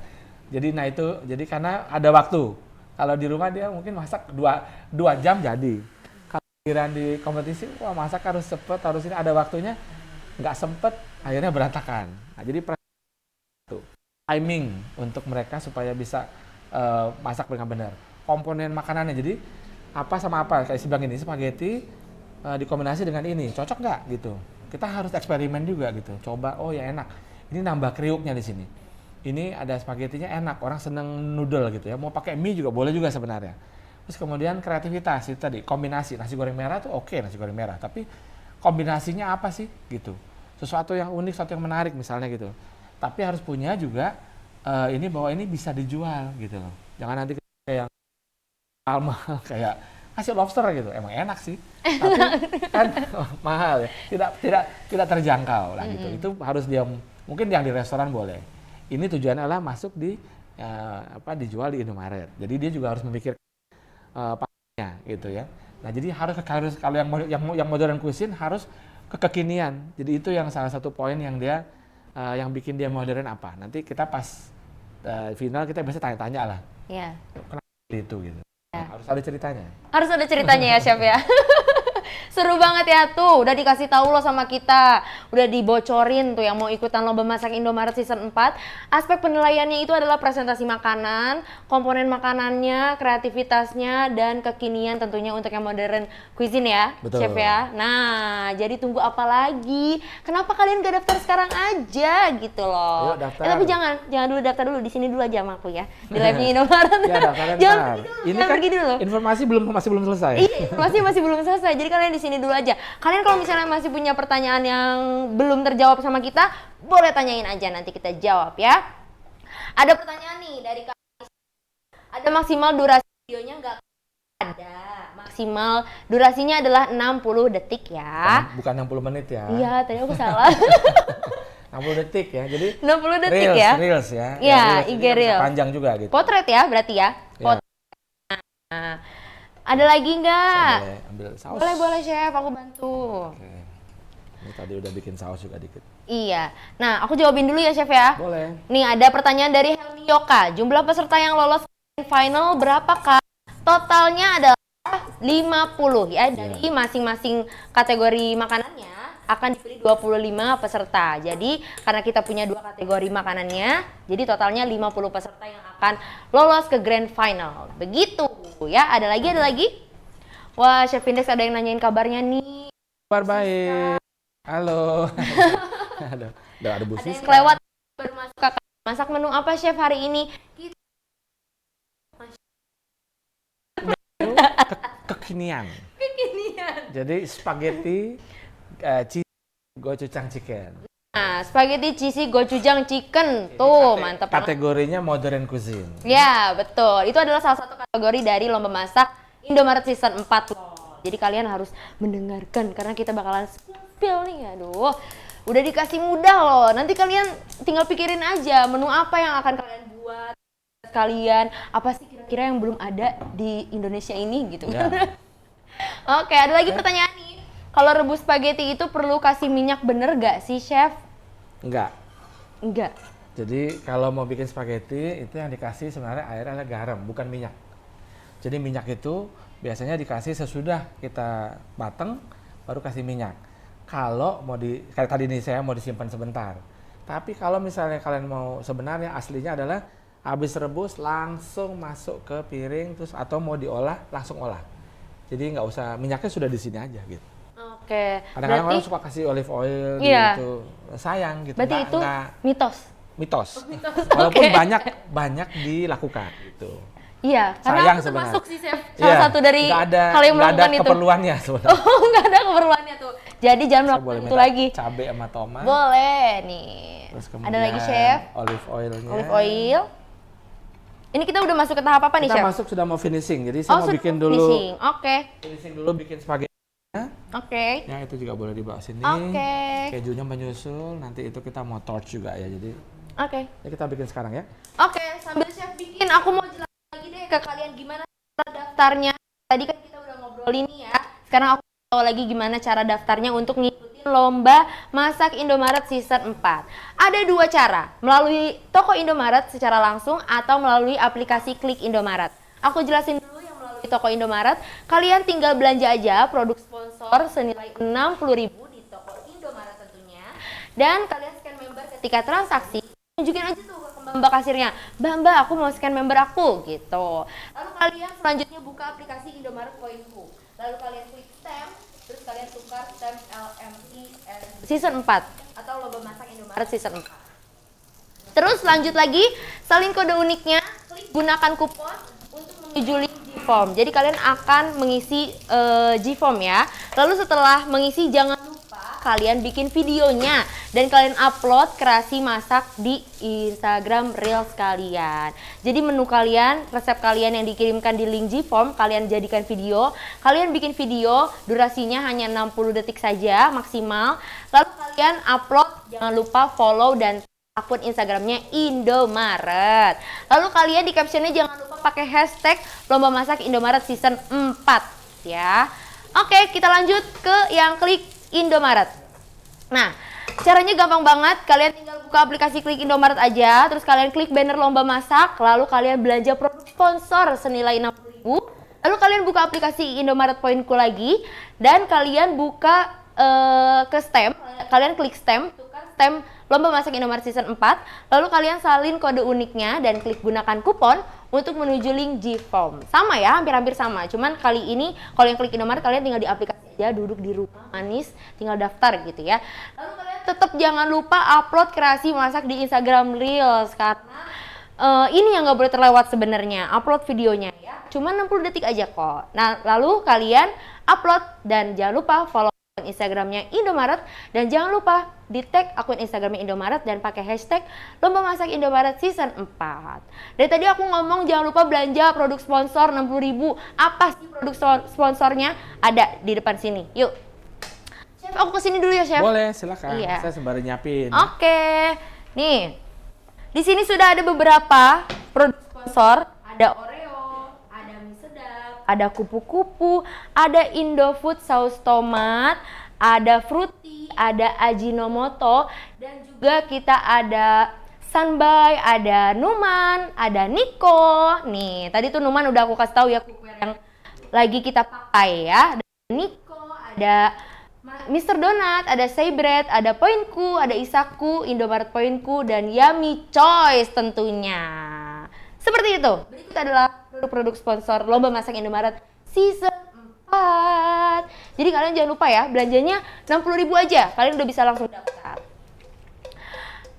Jadi nah itu, jadi karena ada waktu. Kalau di rumah dia mungkin masak 2 jam jadi. Kalau kira di kompetisi, wah masak harus cepet, harus ini ada waktunya, nggak sempet, akhirnya berantakan. Nah jadi timing untuk mereka supaya bisa masak dengan benar. Komponen makanannya, jadi apa sama apa, kayak si bilang ini, spaghetti dikombinasi dengan ini, cocok nggak gitu. Kita harus eksperimen juga gitu, coba, oh ya enak, ini nambah kriuknya di sini. Ini ada spagettinya enak, orang seneng noodle gitu ya, mau pakai mie juga boleh juga sebenarnya. Terus kemudian kreativitas itu tadi, kombinasi nasi goreng merah tuh oke, nasi goreng merah, tapi kombinasinya apa sih gitu. Sesuatu yang unik, sesuatu yang menarik misalnya gitu. Tapi harus punya juga ini bahwa ini bisa dijual gitu loh. Jangan nanti kayak yang mahal kayak kasih lobster gitu. Emang enak sih. Tapi kan mahal ya. Tidak terjangkau lah gitu. Itu harus mungkin yang di restoran boleh. Ini tujuannya adalah masuk di dijual di Indomaret. Jadi dia juga harus memikirkan pasarnya gitu ya. Nah, jadi harus kalau yang modern cuisine harus kekinian. Jadi itu yang salah satu poin yang dia yang bikin dia modern apa. Nanti kita pas final kita bisa tanya-tanya lah. Iya. Kenapa itu gitu. Harus ada ceritanya. Harus ada ceritanya ya, Chef ya. Seru banget ya tuh, udah dikasih tahu loh sama kita, udah dibocorin tuh yang mau ikutan lomba masak Indomaret season 4. Aspek penilaiannya itu adalah presentasi makanan, komponen makanannya, kreativitasnya, dan kekinian tentunya untuk yang modern cuisine ya, Betul. Chef ya. Nah, jadi tunggu apa lagi? Kenapa kalian gak daftar sekarang aja gitu loh? Yuk, daftar. Tapi jangan dulu daftar dulu, di sini dulu aja sama aku ya, di live-nya Indomaret. Ya, daftarnya Jangan ntar. pergi dulu, Ini jangan kan pergi dulu. informasi masih belum selesai. Iya, masih belum selesai. Jadi kalian di sini dulu aja. Kalian kalau misalnya masih punya pertanyaan yang belum terjawab sama kita, boleh tanyain aja, nanti kita jawab ya. Ada pertanyaan nih dari Kak. Ada maksimal durasi videonya nggak? Ada. Maksimal durasinya adalah 60 detik ya. Bukan 60 menit ya. Iya, tadi aku salah. 60 detik ya. Jadi 60 detik ya. Reels ya. Iya, Reels IG ini kan bisa Reels. panjang juga gitu. Potret ya berarti ya. Ya. Nah, ada lagi nggak? Boleh ambil saus. Boleh Chef, aku bantu. Oke. Ini tadi udah bikin saus juga dikit. Iya. Nah, aku jawabin dulu ya Chef ya. Boleh. Nih ada pertanyaan dari Helmi Yoka. Jumlah peserta yang lolos final berapakah? Totalnya adalah 50 ya. Dari masing-masing kategori makanannya akan dipilih 25 peserta. Jadi karena kita punya 2 kategori makanannya, jadi totalnya 50 peserta yang akan lolos ke grand final. Begitu ya. Ada lagi? Wah, Chef Index ada yang nanyain kabarnya nih. Kabar baik. Halo. Aduh, udah ada Bu Ada yang Siska. kelewat baru masuk ke masak menu apa Chef hari ini? Kekinian. Jadi spaghetti cheese gochujang chicken. Nah, spaghetti cheesy gochujang chicken. Tuh, mantap banget. Kategorinya modern cuisine. Ya, betul. Itu adalah salah satu kategori dari lomba masak Indomaret season 4 loh. Jadi kalian harus mendengarkan karena kita bakalan spill nih. Aduh. Udah dikasih mudah loh. Nanti kalian tinggal pikirin aja menu apa yang akan kalian buat kalian. Apa sih kira-kira yang belum ada di Indonesia ini gitu. Ya. Oke, ada lagi pertanyaan nih. Kalau rebus spaghetti itu perlu kasih minyak bener gak sih, Chef? Enggak. Enggak. Jadi kalau mau bikin spaghetti itu yang dikasih sebenarnya air adalah garam, bukan minyak. Jadi minyak itu biasanya dikasih sesudah kita mateng baru kasih minyak. Kalau mau kayak tadi nih saya mau disimpan sebentar. Tapi kalau misalnya kalian mau sebenarnya aslinya adalah habis rebus langsung masuk ke piring terus atau mau diolah langsung olah. Jadi nggak usah minyaknya sudah di sini aja gitu. Oke. Kadang-kadang Berarti orang suka kasih olive oil Iya. gitu. Sayang gitu. berarti Nggak- itu nggak mitos. mitos. Walaupun banyak dilakukan gitu. Iya, karena Sayang aku sebenarnya. termasuk sih Chef. Salah Iya, satu dari nggak ada, hal yang nggak ada melakukan itu. keperluannya sebenarnya. Oh, nggak ada keperluannya tuh. Jadi jangan Saya melakukan boleh itu minta lagi. cabai sama tomat. Boleh nih. Terus Ada kemudian lagi Chef. olive oilnya. Olive oil. Ini kita udah masuk ke tahap apa nih Kita Chef? masuk sudah mau finishing. Jadi saya mau sudah bikin finishing. dulu Oke. finishing dulu bikin spaghetti. Oke. Ya itu juga boleh dibawa sini. Oke. Kejunya menyusul. Nanti itu kita mau torch juga ya. Jadi Oke. ya kita bikin sekarang ya. Oke, sambil Chef bikin, aku mau jelasin lagi deh ke kalian gimana cara daftarnya. Tadi kan kita udah ngobrol ini ya. Sekarang aku tahu lagi gimana cara daftarnya untuk ngikutin lomba masak Indomaret season 4. Ada 2 cara, melalui toko Indomaret secara langsung atau melalui aplikasi Klik Indomaret. Aku jelasin dulu yang melalui toko Indomaret. Kalian tinggal belanja aja produk sponsor senilai 60.000 di toko Indomaret tentunya. Dan kalian scan member ketika transaksi. Tunjukin aja tuh ke Mbak kasirnya, Mbak aku mau scan member aku gitu. Lalu kalian selanjutnya buka aplikasi Indomaret Poinku. Lalu kalian klik stamp, terus kalian tukar stamp LMI season 4 atau lomba masak Indomaret season 4. Terus lanjut lagi, salin kode uniknya, klik gunakan kupon untuk menuju link Gform. Jadi kalian akan mengisi Gform ya. Lalu setelah mengisi jangan lupa kalian bikin videonya dan kalian upload kreasi masak di Instagram Reels kalian. Jadi menu kalian, resep kalian yang dikirimkan di link G-Form, kalian jadikan video. Kalian bikin video, durasinya hanya 60 detik saja maksimal. Lalu kalian upload, jangan lupa follow dan akun Instagramnya Indomaret. Lalu kalian di captionnya jangan lupa pakai hashtag Lomba Masak Indomaret Season 4 ya. Oke, kita lanjut ke yang klik Indomaret. Nah, caranya gampang banget. Kalian tinggal buka aplikasi Klik Indomaret aja, terus kalian klik banner lomba masak, lalu kalian belanja produk sponsor senilai 60.000. Lalu kalian buka aplikasi Indomaret Poinku lagi dan kalian buka ke stem, kalian klik stem, tukar stem Lomba Masak Indomaret Season 4, lalu kalian salin kode uniknya dan klik gunakan kupon untuk menuju link G-Form. Sama ya, hampir-hampir sama. Cuman kali ini kalau yang klik Indomaret kalian tinggal di aplikasi aja, duduk di rumah manis, tinggal daftar gitu ya. Lalu kalian tetap jangan lupa upload kreasi masak di Instagram Reels karena ini yang nggak boleh terlewat sebenarnya, upload videonya ya. Cuma 60 detik aja kok. Nah, lalu kalian upload dan jangan lupa follow Instagramnya Indomaret dan jangan lupa di tag akun Instagramnya Indomaret dan pakai hashtag Lomba Masak Indomaret Season 4. Dari tadi aku ngomong jangan lupa belanja produk sponsor 60.000. Apa sih produk sponsornya? Ada di depan sini. Yuk. Chef, aku kesini dulu ya, Chef. Boleh, silakan. Iya. Saya sembari nyiapin. Oke. Nih. Di sini sudah ada beberapa produk sponsor. Ada Oreo, ada mie sedap, ada kupu-kupu, ada Indofood saus tomat, ada Fruity, ada Ajinomoto, dan juga kita ada Sunby, ada Numan, ada Niko. Nih, tadi tuh Numan udah aku kasih tahu ya cookware yang lagi kita pakai ya. Ada Niko, ada Mr. Donut, ada Saybread, ada Poinku, ada Isaku, Indomaret Poinku, dan Yummy Choice tentunya. Seperti itu. Berikut adalah produk-produk sponsor Lomba Masak Indomaret Season 4. Jadi kalian jangan lupa ya, belanjanya 60.000 aja. Kalian udah bisa langsung daftar.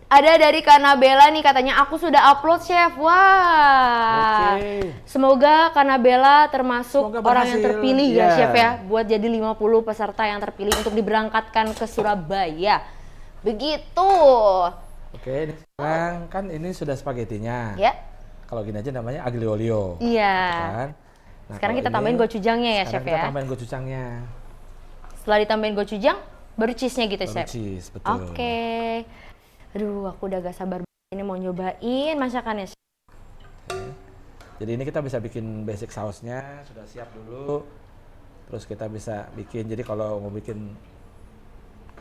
Ada dari Kanabella nih katanya, aku sudah upload Chef. Wah. Oke. Semoga Kanabella termasuk Semoga orang yang berhasil. terpilih ya Iya. Chef ya. Buat jadi 50 peserta yang terpilih untuk diberangkatkan ke Surabaya. Begitu. Oke, ini sekarang kan ini sudah spaghettinya. Ya. Kalau gini aja namanya aglio olio. Iya. Kan? Nah, Sekarang kalau kita tambahin gochujangnya ya Chef sekarang kita ya. tambahin gochujangnya. Setelah ditambahin gochujang, baru cheese-nya gitu Baru Chef. cheese, betul. Oke. Aduh, aku udah gak sabar ini mau nyobain masakannya Chef. Jadi ini kita bisa bikin basic sausnya, sudah siap dulu. Terus kita bisa bikin, jadi kalau mau bikin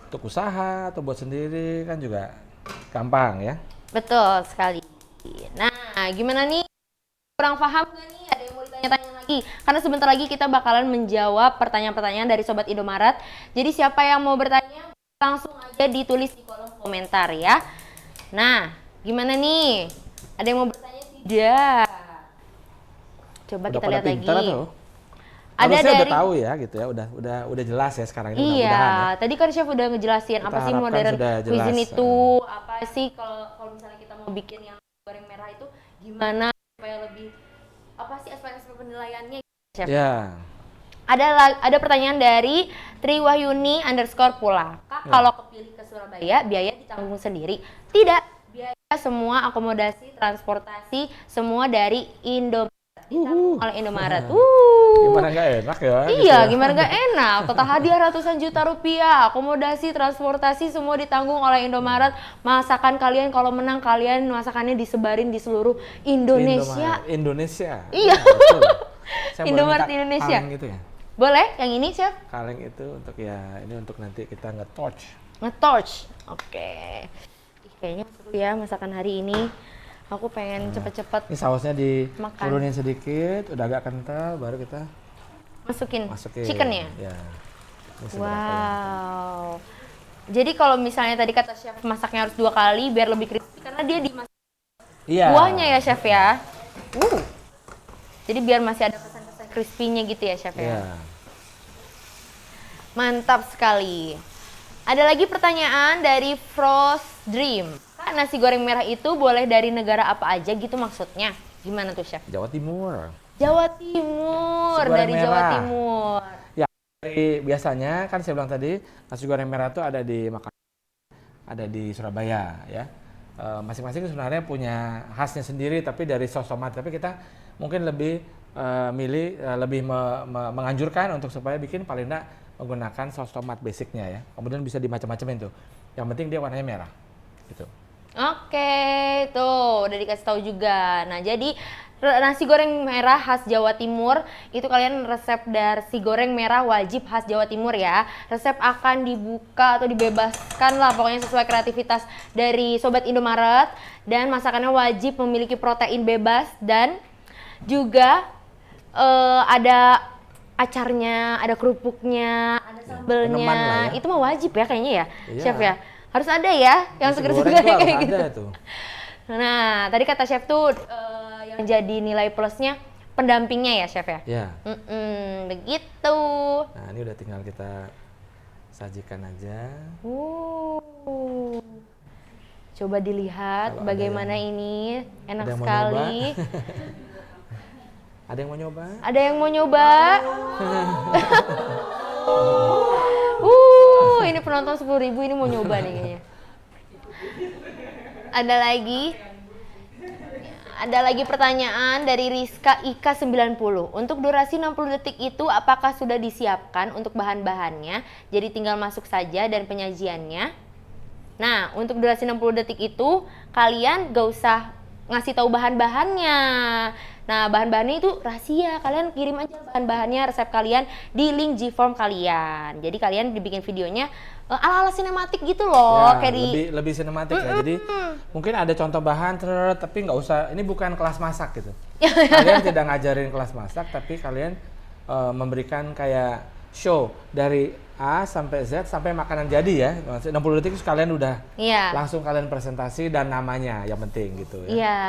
untuk usaha atau buat sendiri kan juga gampang ya. Betul sekali. Nah, gimana nih? Kurang paham gak nih? Ada yang mau ditanya-tanya lagi? Karena sebentar lagi kita bakalan menjawab pertanyaan-pertanyaan dari Sobat Indomaret. Jadi siapa yang mau bertanya, langsung aja ditulis di kolom komentar ya. Nah, gimana nih? Ada yang mau bertanya tidak? Coba Udah kita pada lihat lagi. pintar atau? Ada Harusnya dari udah tahu ya gitu ya, udah jelas ya sekarang ini mudah-mudahan ya. Iya, tadi kan Chef udah ngejelasin Kita apa sih harapkan modern sudah jelas. cuisine itu, apa sih kalau misalnya kita mau bikin yang goreng merah itu gimana supaya lebih apa sih aspek-aspek penilaiannya, Chef? Ya. Ada pertanyaan dari Triwahyuni _pula. Kak, kalau kepilih ke Surabaya, biaya ditanggung sendiri? Tidak, biaya semua akomodasi, transportasi, semua dari Indomaret. Ditanggung oleh Indomaret. Gimana nggak enak ya? gitu Iya, ya. gimana gak enak. Total hadiah ratusan juta rupiah, akomodasi, transportasi semua ditanggung oleh Indomaret. Masakan kalian kalau menang kalian masakannya disebarin di seluruh Indonesia. Indonesia. Iya. betul. Saya boleh Indomaret minta Indonesia. kaleng gitu ya. Boleh yang ini, Chef? Kaleng itu untuk ya ini untuk nanti kita nge-torch. Nge-torch. Oke. Ih, kayaknya seru ya masakan hari ini. Aku pengen cepet-cepet Ini sausnya Makan. diturunin sedikit, udah agak kental, baru kita masukin masukin. chickennya. Ya. Ini seberapa ya? Wow. Jadi kalau misalnya tadi kata Chef masaknya harus 2 kali biar lebih crispy karena dia dimasak Iya. buahnya ya Chef ya. Jadi biar masih ada kesan-kesan crispy-nya gitu ya Chef ya. Iya. Mantap sekali. Ada lagi pertanyaan dari Frost Dream. Kak, nasi goreng merah itu boleh dari negara apa aja gitu maksudnya? Gimana tuh Chef? Jawa Timur. Jawa Timur, Nasi goreng dari Jawa merah. Timur. Ya, Biasanya kan saya bilang tadi nasi goreng merah itu ada di Makassar, ada di Surabaya ya. Masing-masing sebenarnya punya khasnya sendiri tapi dari saus tomat. Tapi kita mungkin lebih lebih menganjurkan untuk supaya bikin paling enggak menggunakan saus tomat basicnya ya. Kemudian bisa dimacam-macamin tuh. Yang penting dia warnanya merah gitu. Oke, tuh udah dikasih tahu juga. Nah, jadi nasi goreng merah khas Jawa Timur itu kalian resep nasi goreng merah wajib khas Jawa Timur ya. Resep akan dibuka atau dibebaskan lah pokoknya sesuai kreativitas dari Sobat Indomaret, dan masakannya wajib memiliki protein bebas dan juga ada acarnya, ada kerupuknya, ada sambelnya. Peneman lah ya. Itu mah wajib ya kayaknya ya, Iya. Chef ya. Harus ada ya yang Nasi seger-seger goreng tuh kayak harus gitu. ada tuh. Nah, tadi kata Chef tuh yang jadi nilai plusnya pendampingnya ya, Chef ya? Ya. Begitu. Nah, ini udah tinggal kita sajikan aja. Coba dilihat Kalau ada bagaimana ini. Enak ada yang mau sekali. Ada yang mau nyoba? Ada yang mau nyoba? Ini penonton 10.000 ini mau nyoba nih kayaknya. Ada lagi pertanyaan dari Rizka Ika 90. Untuk durasi 60 detik itu apakah sudah disiapkan untuk bahan-bahannya? Jadi tinggal masuk saja dan penyajiannya. Nah, untuk durasi 60 detik itu kalian gak usah ngasih tahu bahan-bahannya. Nah, bahan-bahannya itu rahasia. Kalian kirim aja bahan-bahannya, resep kalian di link G-Form kalian. Jadi kalian dibikin videonya ala-ala sinematik gitu loh, Ya, kayak di lebih sinematik ya. Jadi mungkin ada contoh bahan, tapi nggak usah. Ini bukan kelas masak gitu. Kalian tidak ngajarin kelas masak, tapi kalian memberikan kayak show dari A sampai Z sampai makanan jadi ya. 60 detik kalian udah Iya. langsung kalian presentasi dan namanya yang penting gitu ya. Iya,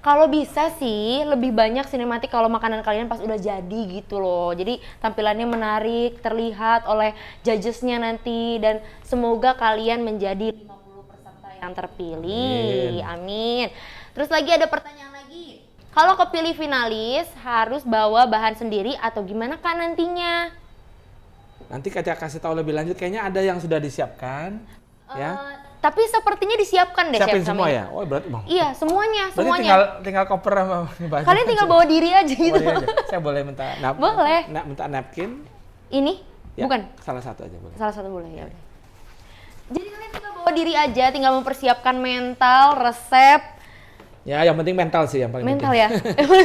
kalau bisa sih lebih banyak sinematik kalau makanan kalian pas udah jadi gitu loh. Jadi tampilannya menarik, terlihat oleh judgesnya nanti, dan semoga kalian menjadi 50 peserta yang terpilih. Amin. Terus lagi ada pertanyaan lagi. Kalau kepilih finalis harus bawa bahan sendiri atau gimana kan nantinya? Nanti kita kasih tahu lebih lanjut. Kayaknya ada yang sudah disiapkan ya. Tapi sepertinya disiapkan deh, Siapin Chef, semua sama ya? Oh berarti bang. Iya, semuanya. Berarti tinggal koper sama baju. Kalian tinggal bawa diri aja gitu. Bawa diri aja. Saya boleh minta Boleh. minta napkin? Ini? Ya, Bukan? Salah satu aja boleh. Salah satu boleh, ya udah. Jadi kalian tinggal bawa diri aja, tinggal mempersiapkan mental, resep. Ya, yang penting mental sih yang paling Mental penting. ya?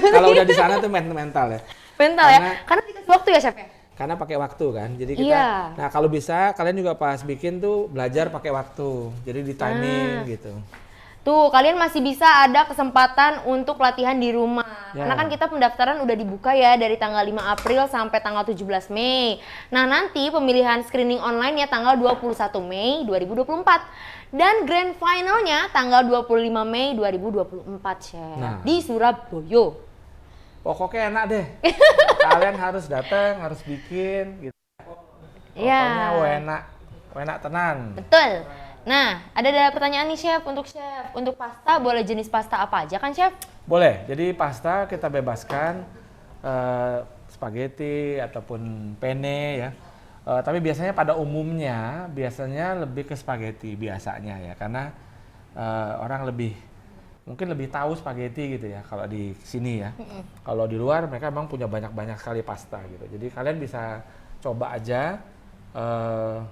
Kalau udah di sana tuh mental ya. Mental ya? Karena dikasih waktu ya, Chef ya? Karena pakai waktu kan. Jadi kita Iya. Nah, kalau bisa kalian juga pas bikin tuh belajar pakai waktu. Jadi di timing gitu. Tuh, kalian masih bisa ada kesempatan untuk latihan di rumah. Ya. Karena kan kita pendaftaran udah dibuka ya dari tanggal 5 April sampai tanggal 17 Mei. Nah, nanti pemilihan screening online ya tanggal 21 Mei 2024. Dan grand finalnya tanggal 25 Mei 2024, Chef. Nah. Di Surabaya. Pokoknya enak deh. Kalian harus datang, harus bikin gitu. Iya. Pokoknya enak tenan. Betul. Nah, ada pertanyaan nih, Chef, untuk Chef. Untuk pasta, boleh jenis pasta apa aja kan, Chef? Boleh. Jadi pasta kita bebaskan spaghetti ataupun penne ya. Tapi biasanya pada umumnya biasanya lebih ke spaghetti biasanya ya, karena orang mungkin lebih tahu spaghetti gitu ya kalau di sini ya. Kalau di luar mereka memang punya banyak sekali pasta gitu. Jadi kalian bisa coba aja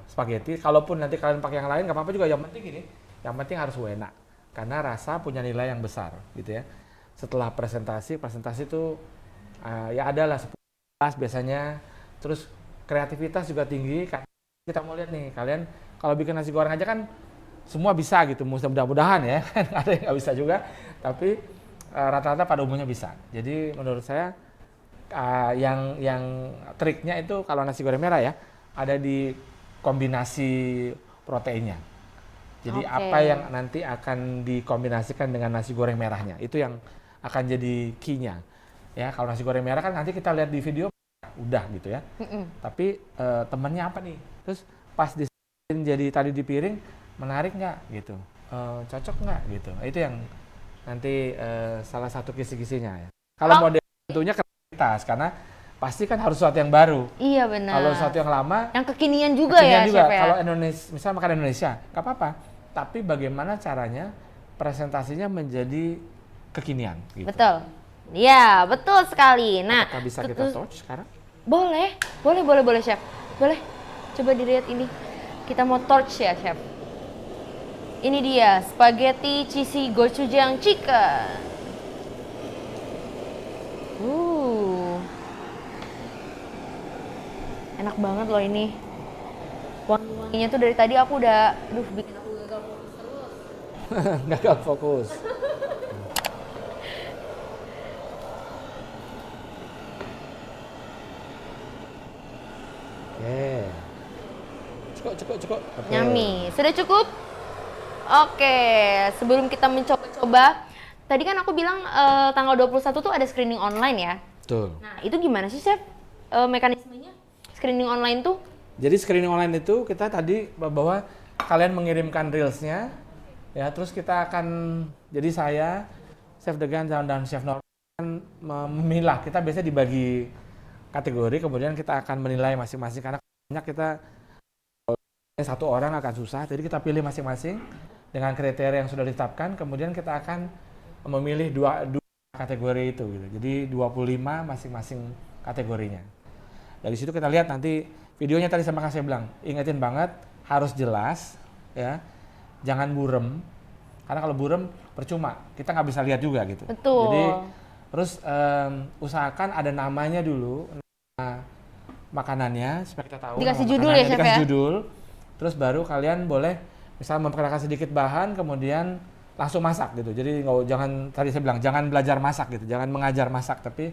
spaghetti. Kalaupun nanti kalian pakai yang lain nggak apa-apa juga. Yang penting ini, yang penting harus enak karena rasa punya nilai yang besar gitu ya. Setelah presentasi itu ya adalah 10 biasanya. Terus kreativitas juga tinggi. Kita mau lihat nih kalian kalau bikin nasi goreng aja kan semua bisa gitu, mudah-mudahan ya. Ada yang nggak bisa juga, tapi rata-rata pada umumnya bisa. Jadi menurut saya yang triknya itu kalau nasi goreng merah ya ada di kombinasi proteinnya. Jadi apa yang nanti akan dikombinasikan dengan nasi goreng merahnya itu yang akan jadi key-nya. Ya kalau nasi goreng merah kan nanti kita lihat di video udah gitu ya. Tapi temennya apa nih? Terus pas jadi tadi di piring menarik nggak gitu, cocok nggak gitu. Itu yang nanti salah satu kisi-kisinya ya. Kalau model tentunya kreativitas karena pasti kan harus sesuatu yang baru. Iya benar. Kalau sesuatu yang lama, yang kekinian juga kekinian ya juga. chef ya. Kalau Indonesia, misal makan Indonesia, nggak apa-apa. Tapi bagaimana caranya presentasinya menjadi kekinian. Gitu. Betul. Iya, betul sekali. Nah, Apakah bisa kita touch sekarang? boleh chef. Boleh. Coba dilihat ini. Kita mau torch ya chef. Ini dia spaghetti cheesy gochujang chicken. Enak banget loh ini. Wangi-wanginya tuh dari tadi aku udah, bikin aku gagal fokus terus. Gagal fokus. Cukup. Oke. Nyami. Sudah cukup? Oke, sebelum kita mencoba-coba, tadi kan aku bilang tanggal 21 tuh ada screening online ya. Betul. Nah, itu gimana sih chef mekanismenya? Screening online tuh? Jadi screening online itu kita tadi bahwa kalian mengirimkan reelsnya, ya terus kita akan, jadi saya, Chef Degan dan Chef Norman akan memilah. Kita biasanya dibagi kategori, kemudian kita akan menilai masing-masing karena banyak kita satu orang akan susah, jadi kita pilih masing-masing dengan kriteria yang sudah ditetapkan, kemudian kita akan memilih dua kategori itu gitu. Jadi 25 masing-masing kategorinya. Dari situ kita lihat nanti videonya tadi sama saya bilang, ingetin banget harus jelas ya. Jangan burem. Karena kalau burem percuma, kita nggak bisa lihat juga gitu. Betul. Jadi terus usahakan ada namanya dulu, nama makanannya supaya kita tahu. Dikasih nama judul makanannya, ya, Chef, dikasih ya? judul. Terus baru kalian boleh misalnya memperkenalkan sedikit bahan, kemudian langsung masak gitu. Jadi jangan, tadi saya bilang jangan belajar masak gitu, jangan mengajar masak, tapi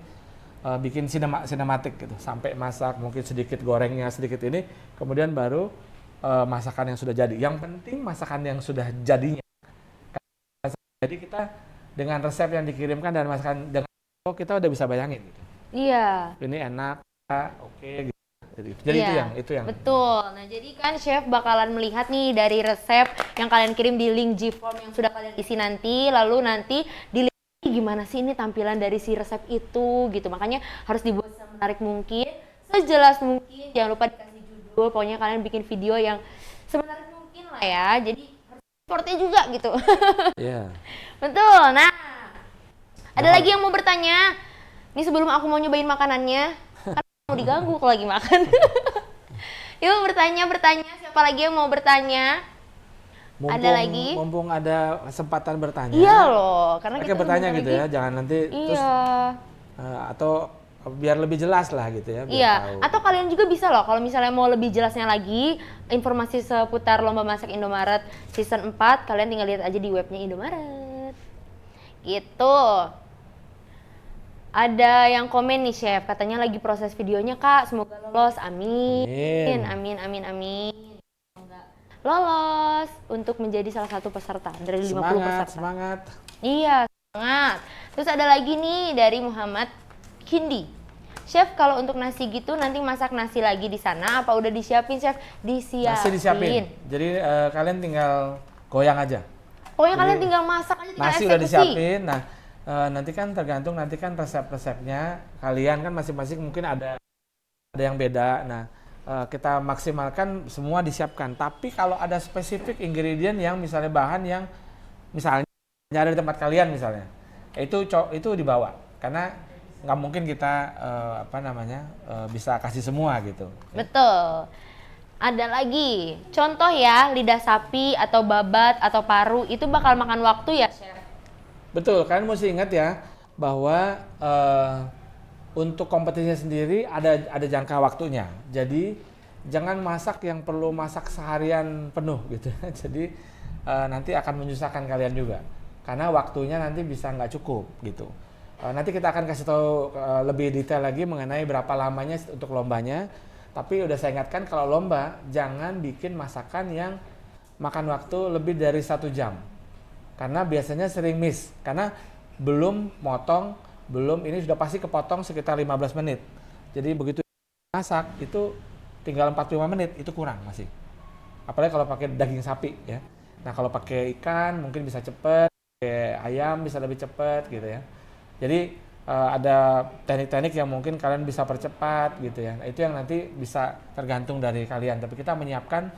bikin sinematik gitu. Sampai masak, mungkin sedikit gorengnya, sedikit ini, kemudian baru masakan yang sudah jadi. Yang penting masakan yang sudah jadinya. Jadi kita dengan resep yang dikirimkan dan masakan dengan kita udah bisa bayangin gitu. Iya. Ini enak, oke gitu. Jadi Iya, itu yang betul. Nah, jadi kan chef bakalan melihat nih dari resep yang kalian kirim di link G-form yang sudah kalian isi nanti, lalu nanti dilihat gimana sih ini tampilan dari si resep itu gitu. Makanya harus dibuat semenarik mungkin, sejelas mungkin. Jangan lupa dikasih judul. Pokoknya kalian bikin video yang semenarik mungkin lah ya. Jadi harus supportnya juga gitu. Iya. Betul. Nah, ada lagi yang mau bertanya? Ini sebelum aku mau nyobain makanannya, kan mau diganggu kalau lagi makan. Yuk bertanya. Siapa lagi yang mau bertanya? Ada lagi? Mumpung ada kesempatan bertanya. Iya loh, karena Oke, kita bertanya bentar gitu lagi. ya, jangan nanti terus Iya. atau biar lebih jelas lah gitu ya. Biar Iya, tahu. atau kalian juga bisa loh kalau misalnya mau lebih jelasnya lagi informasi seputar Lomba Masak Indomaret Season 4, kalian tinggal lihat aja di webnya Indomaret. Gitu. Ada yang komen nih chef, katanya lagi proses videonya kak, semoga lolos, amin. Amin. Semoga lolos untuk menjadi salah satu peserta dari 50 peserta. Semangat. Iya, semangat. Terus ada lagi nih dari Muhammad Kindi. Chef, kalau untuk nasi gitu nanti masak nasi lagi di sana apa udah disiapin chef? Nasi disiapin. Jadi kalian tinggal goyang aja. Pokoknya kalian tinggal masak aja, tinggal Nasi udah eksekusi. disiapin. Nah, nanti kan tergantung resep-resepnya kalian kan masing-masing mungkin ada yang beda. Nah, kita maksimalkan semua disiapkan. Tapi kalau ada spesifik ingredient yang misalnya bahan yang misalnya ada di tempat kalian misalnya, itu dibawa karena nggak mungkin kita bisa kasih semua gitu. Betul. Ada lagi, contoh ya, lidah sapi atau babat atau paru itu bakal makan waktu ya chef? Betul, kalian mesti ingat ya bahwa untuk kompetisinya sendiri ada jangka waktunya. Jadi jangan masak yang perlu masak seharian penuh gitu. Jadi nanti akan menyusahkan kalian juga karena waktunya nanti bisa nggak cukup gitu. Nanti kita akan kasih tahu lebih detail lagi mengenai berapa lamanya untuk lombanya. Tapi udah saya ingatkan kalau lomba jangan bikin masakan yang makan waktu lebih dari 1 jam. Karena biasanya sering miss, karena belum motong, ini sudah pasti kepotong sekitar 15 menit. Jadi begitu masak itu tinggal 45 menit, itu kurang masih. Apalagi kalau pakai daging sapi ya. Nah kalau pakai ikan mungkin bisa cepet, pakai ayam bisa lebih cepet gitu ya. Jadi ada teknik-teknik yang mungkin kalian bisa percepat gitu ya. Nah, itu yang nanti bisa tergantung dari kalian. Tapi kita menyiapkan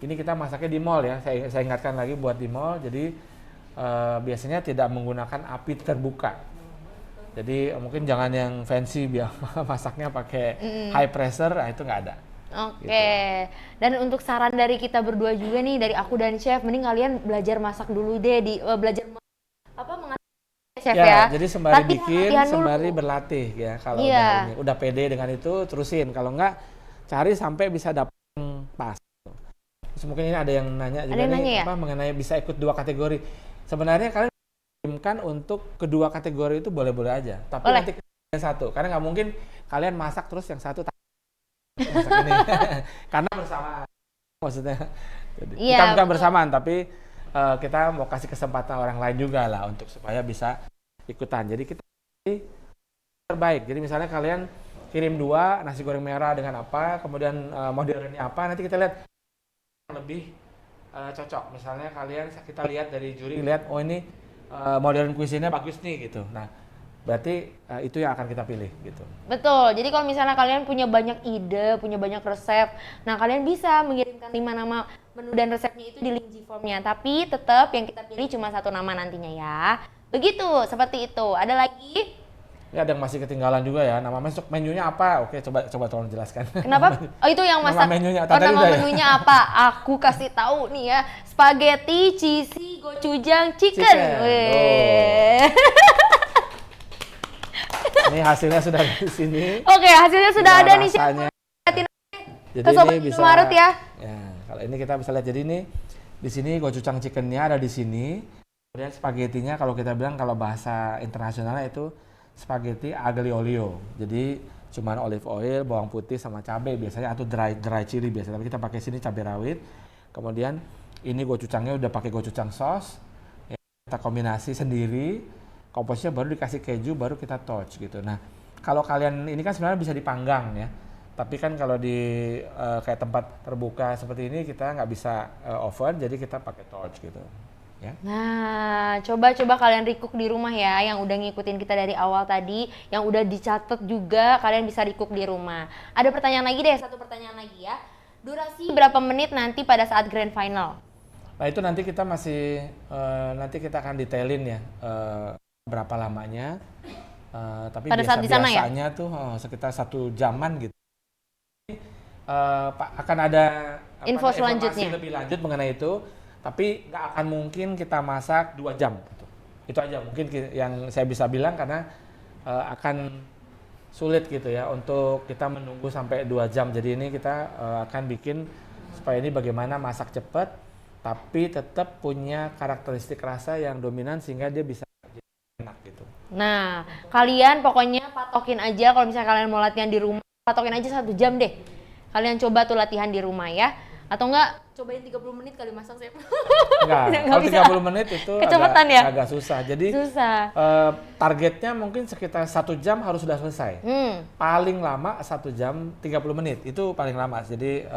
ini kita masaknya di mall ya. Saya ingatkan lagi buat di mall. Jadi biasanya tidak menggunakan api terbuka. Jadi mungkin jangan yang fancy biar masaknya pakai high pressure, nah itu nggak ada. Oke. Dan untuk saran dari kita berdua juga nih, dari aku dan chef, mending kalian belajar masak dulu deh, belajar mengatur chef ya. Jadi sembari Latihan- bikin, latihan dulu. sembari berlatih ya. Kalau Iya. udah pede dengan itu, terusin. Kalau nggak, cari sampai bisa dapet yang pas. Terus mungkin ini ada yang nanya juga yang nih, nanya ya? apa mengenai bisa ikut 2 kategori. Sebenarnya kalian kirimkan untuk kedua kategori itu boleh-boleh aja. Tapi Boleh. nanti yang satu, karena nggak mungkin kalian masak terus yang satu masak ini. Karena bersamaan, maksudnya. Jadi, Iya, bukan betul. bersamaan, tapi kita mau kasih kesempatan orang lain juga lah untuk supaya bisa ikutan. Jadi kita terbaik. Jadi misalnya kalian kirim 2 nasi goreng merah dengan apa, kemudian modernnya apa, nanti kita lihat yang lebih cocok. Misalnya kita lihat dari juri lihat, oh ini modern cuisine-nya bagus nih gitu. Nah, berarti itu yang akan kita pilih gitu. Betul. Jadi kalau misalnya kalian punya banyak ide, punya banyak resep, nah kalian bisa mengirimkan 5 nama menu dan resepnya itu di link G-Form-nya. Tapi tetap yang kita pilih cuma 1 nama nantinya ya. Begitu, seperti itu. Ada lagi? Ini ada yang masih ketinggalan juga ya. Nama menunya apa? Oke, coba tolong jelaskan. Kenapa? Oh itu yang Nama masak. menunya. Oh, Tadi nama udah ya? menunya apa? Aku kasih tahu nih ya. Spaghetti, cheesy, gochujang, chicken. Chicken. Weh. Ini hasilnya sudah di sini. Oke, hasilnya sudah ada nih. Chef. Rasanya. Lihatin Jadi ke Sobat ini bisa Indomaret ya. Ya, kalau ini kita bisa lihat. Jadi ini di sini gochujang chickennya ada di sini. Kemudian spagettinya kalau kita bilang kalau bahasa internasionalnya itu spaghetti aglio olio. Jadi cuman olive oil, bawang putih sama cabai biasanya, atau dry chili biasanya. Tapi kita pakai sini cabai rawit. Kemudian ini gochujangnya udah pakai gochujang sauce. Ya, kita kombinasi sendiri. Komposnya baru dikasih keju, baru kita torch gitu. Nah, kalau kalian ini kan sebenarnya bisa dipanggang ya. Tapi kan kalau di kayak tempat terbuka seperti ini kita nggak bisa oven, jadi kita pakai torch gitu. Ya. Nah, coba-coba kalian recook di rumah ya, yang udah ngikutin kita dari awal tadi, yang udah dicatat juga, kalian bisa recook di rumah. Ada pertanyaan lagi deh, 1 pertanyaan lagi ya. Durasi berapa menit nanti pada saat grand final? Nah itu nanti kita masih, nanti kita akan detailin ya berapa lamanya. Tapi Pada saat di sana ya? biasanya tuh sekitar 1 jaman gitu. Akan ada Info informasi selanjutnya. lebih lanjut mengenai itu. Tapi nggak akan mungkin kita masak 2 jam. Gitu. Itu aja mungkin yang saya bisa bilang, karena akan sulit gitu ya untuk kita menunggu sampai 2 jam. Jadi ini kita akan bikin supaya ini bagaimana masak cepat, tapi tetap punya karakteristik rasa yang dominan sehingga dia bisa enak gitu. Nah, kalian pokoknya patokin aja kalau misalnya kalian mau latihan di rumah, patokin aja 1 jam deh. Kalian coba tuh latihan di rumah ya. Atau enggak, cobain 30 menit kali masak Chef. Enggak, Nggak kalau bisa. 30 menit itu Kecepatan ya? agak susah. Jadi Susah. targetnya mungkin sekitar 1 jam harus sudah selesai. Paling lama 1 jam 30 menit, itu paling lama. Jadi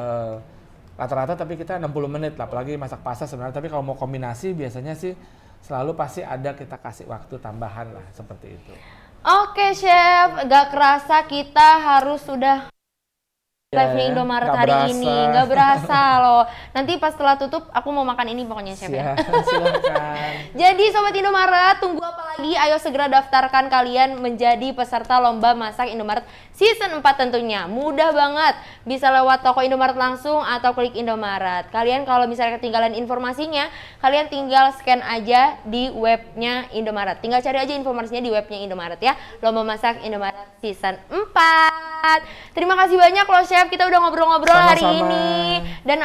rata-rata tapi kita 60 menit lah, apalagi masak pasta sebenarnya. Tapi kalau mau kombinasi biasanya sih selalu pasti ada kita kasih waktu tambahan lah, seperti itu. Oke Chef, gak kerasa kita harus sudah live-nya Indomaret nggak hari berasa. ini. Gak berasa loh. Nanti pas setelah tutup aku mau makan ini pokoknya Chef ya. Silakan. Jadi Sobat Indomaret, tunggu apa lagi? Ayo segera daftarkan kalian menjadi peserta Lomba Masak Indomaret Season 4 tentunya. Mudah banget. Bisa lewat toko Indomaret langsung atau klik Indomaret. Kalian kalau misalnya ketinggalan informasinya, kalian tinggal scan aja di webnya Indomaret. Tinggal cari aja informasinya di webnya Indomaret ya. Lomba Masak Indomaret Season 4. Terima kasih banyak loh Chef, kita udah ngobrol-ngobrol hari Sama-sama. ini. Dan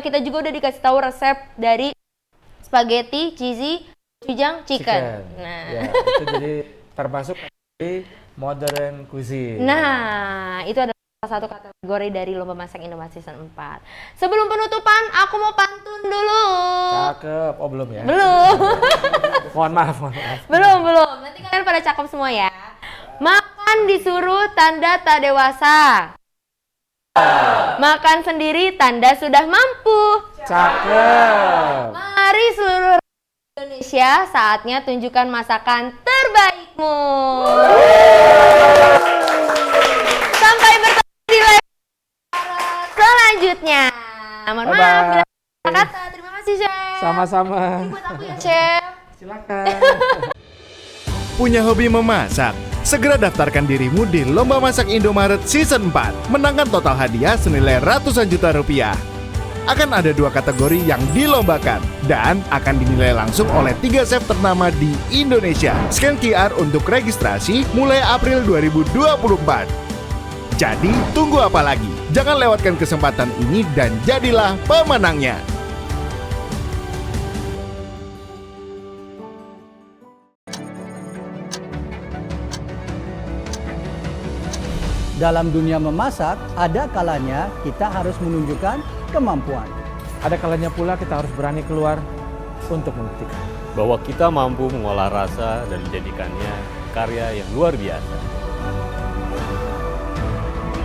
kita juga udah dikasih tahu resep dari spaghetti, cheesy, gochujang, chicken. Nah. Ya, itu jadi termasuk kategori modern cuisine. Nah, itu adalah salah satu kategori dari Lomba Masak Indomaret Season 4. Sebelum penutupan, aku mau pantun dulu. Cakep. Oh belum ya? Belum. Mohon maaf. belum. Nanti kalian pada cakep semua ya. Makan disuruh tanda tak dewasa. Makan sendiri tanda sudah mampu. Cakep. Mari seluruh rakyat Indonesia, saatnya tunjukkan masakan terbaikmu. Mohon Bye-bye. maaf bila ada kata. Terima kasih, Chef. Sama-sama. Ini buat aku ya, Chef. Silakan. Punya hobi memasak? Segera daftarkan dirimu di Lomba Masak Indomaret Season 4. Menangkan total hadiah senilai ratusan juta rupiah. Akan ada 2 kategori yang dilombakan dan akan dinilai langsung oleh 3 chef ternama di Indonesia. Scan QR untuk registrasi mulai April 2024. Jadi, tunggu apa lagi? Jangan lewatkan kesempatan ini dan jadilah pemenangnya. Dalam dunia memasak, ada kalanya kita harus menunjukkan kemampuan. Ada kalanya pula kita harus berani keluar untuk membuktikan. bahwa kita mampu mengolah rasa dan menjadikannya karya yang luar biasa.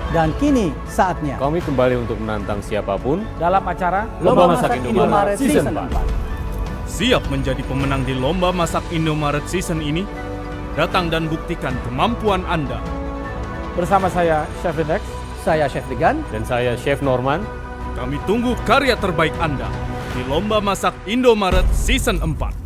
Dan kini saatnya Kami kembali untuk menantang siapapun Dalam acara Lomba Masak Indomaret Season 4. Siap menjadi pemenang di Lomba Masak Indomaret Season ini? Datang dan buktikan kemampuan Anda. bersama saya Chef Index. saya Chef Ligan. Dan saya Chef Norman. Kami tunggu karya terbaik Anda di Lomba Masak Indomaret Season 4.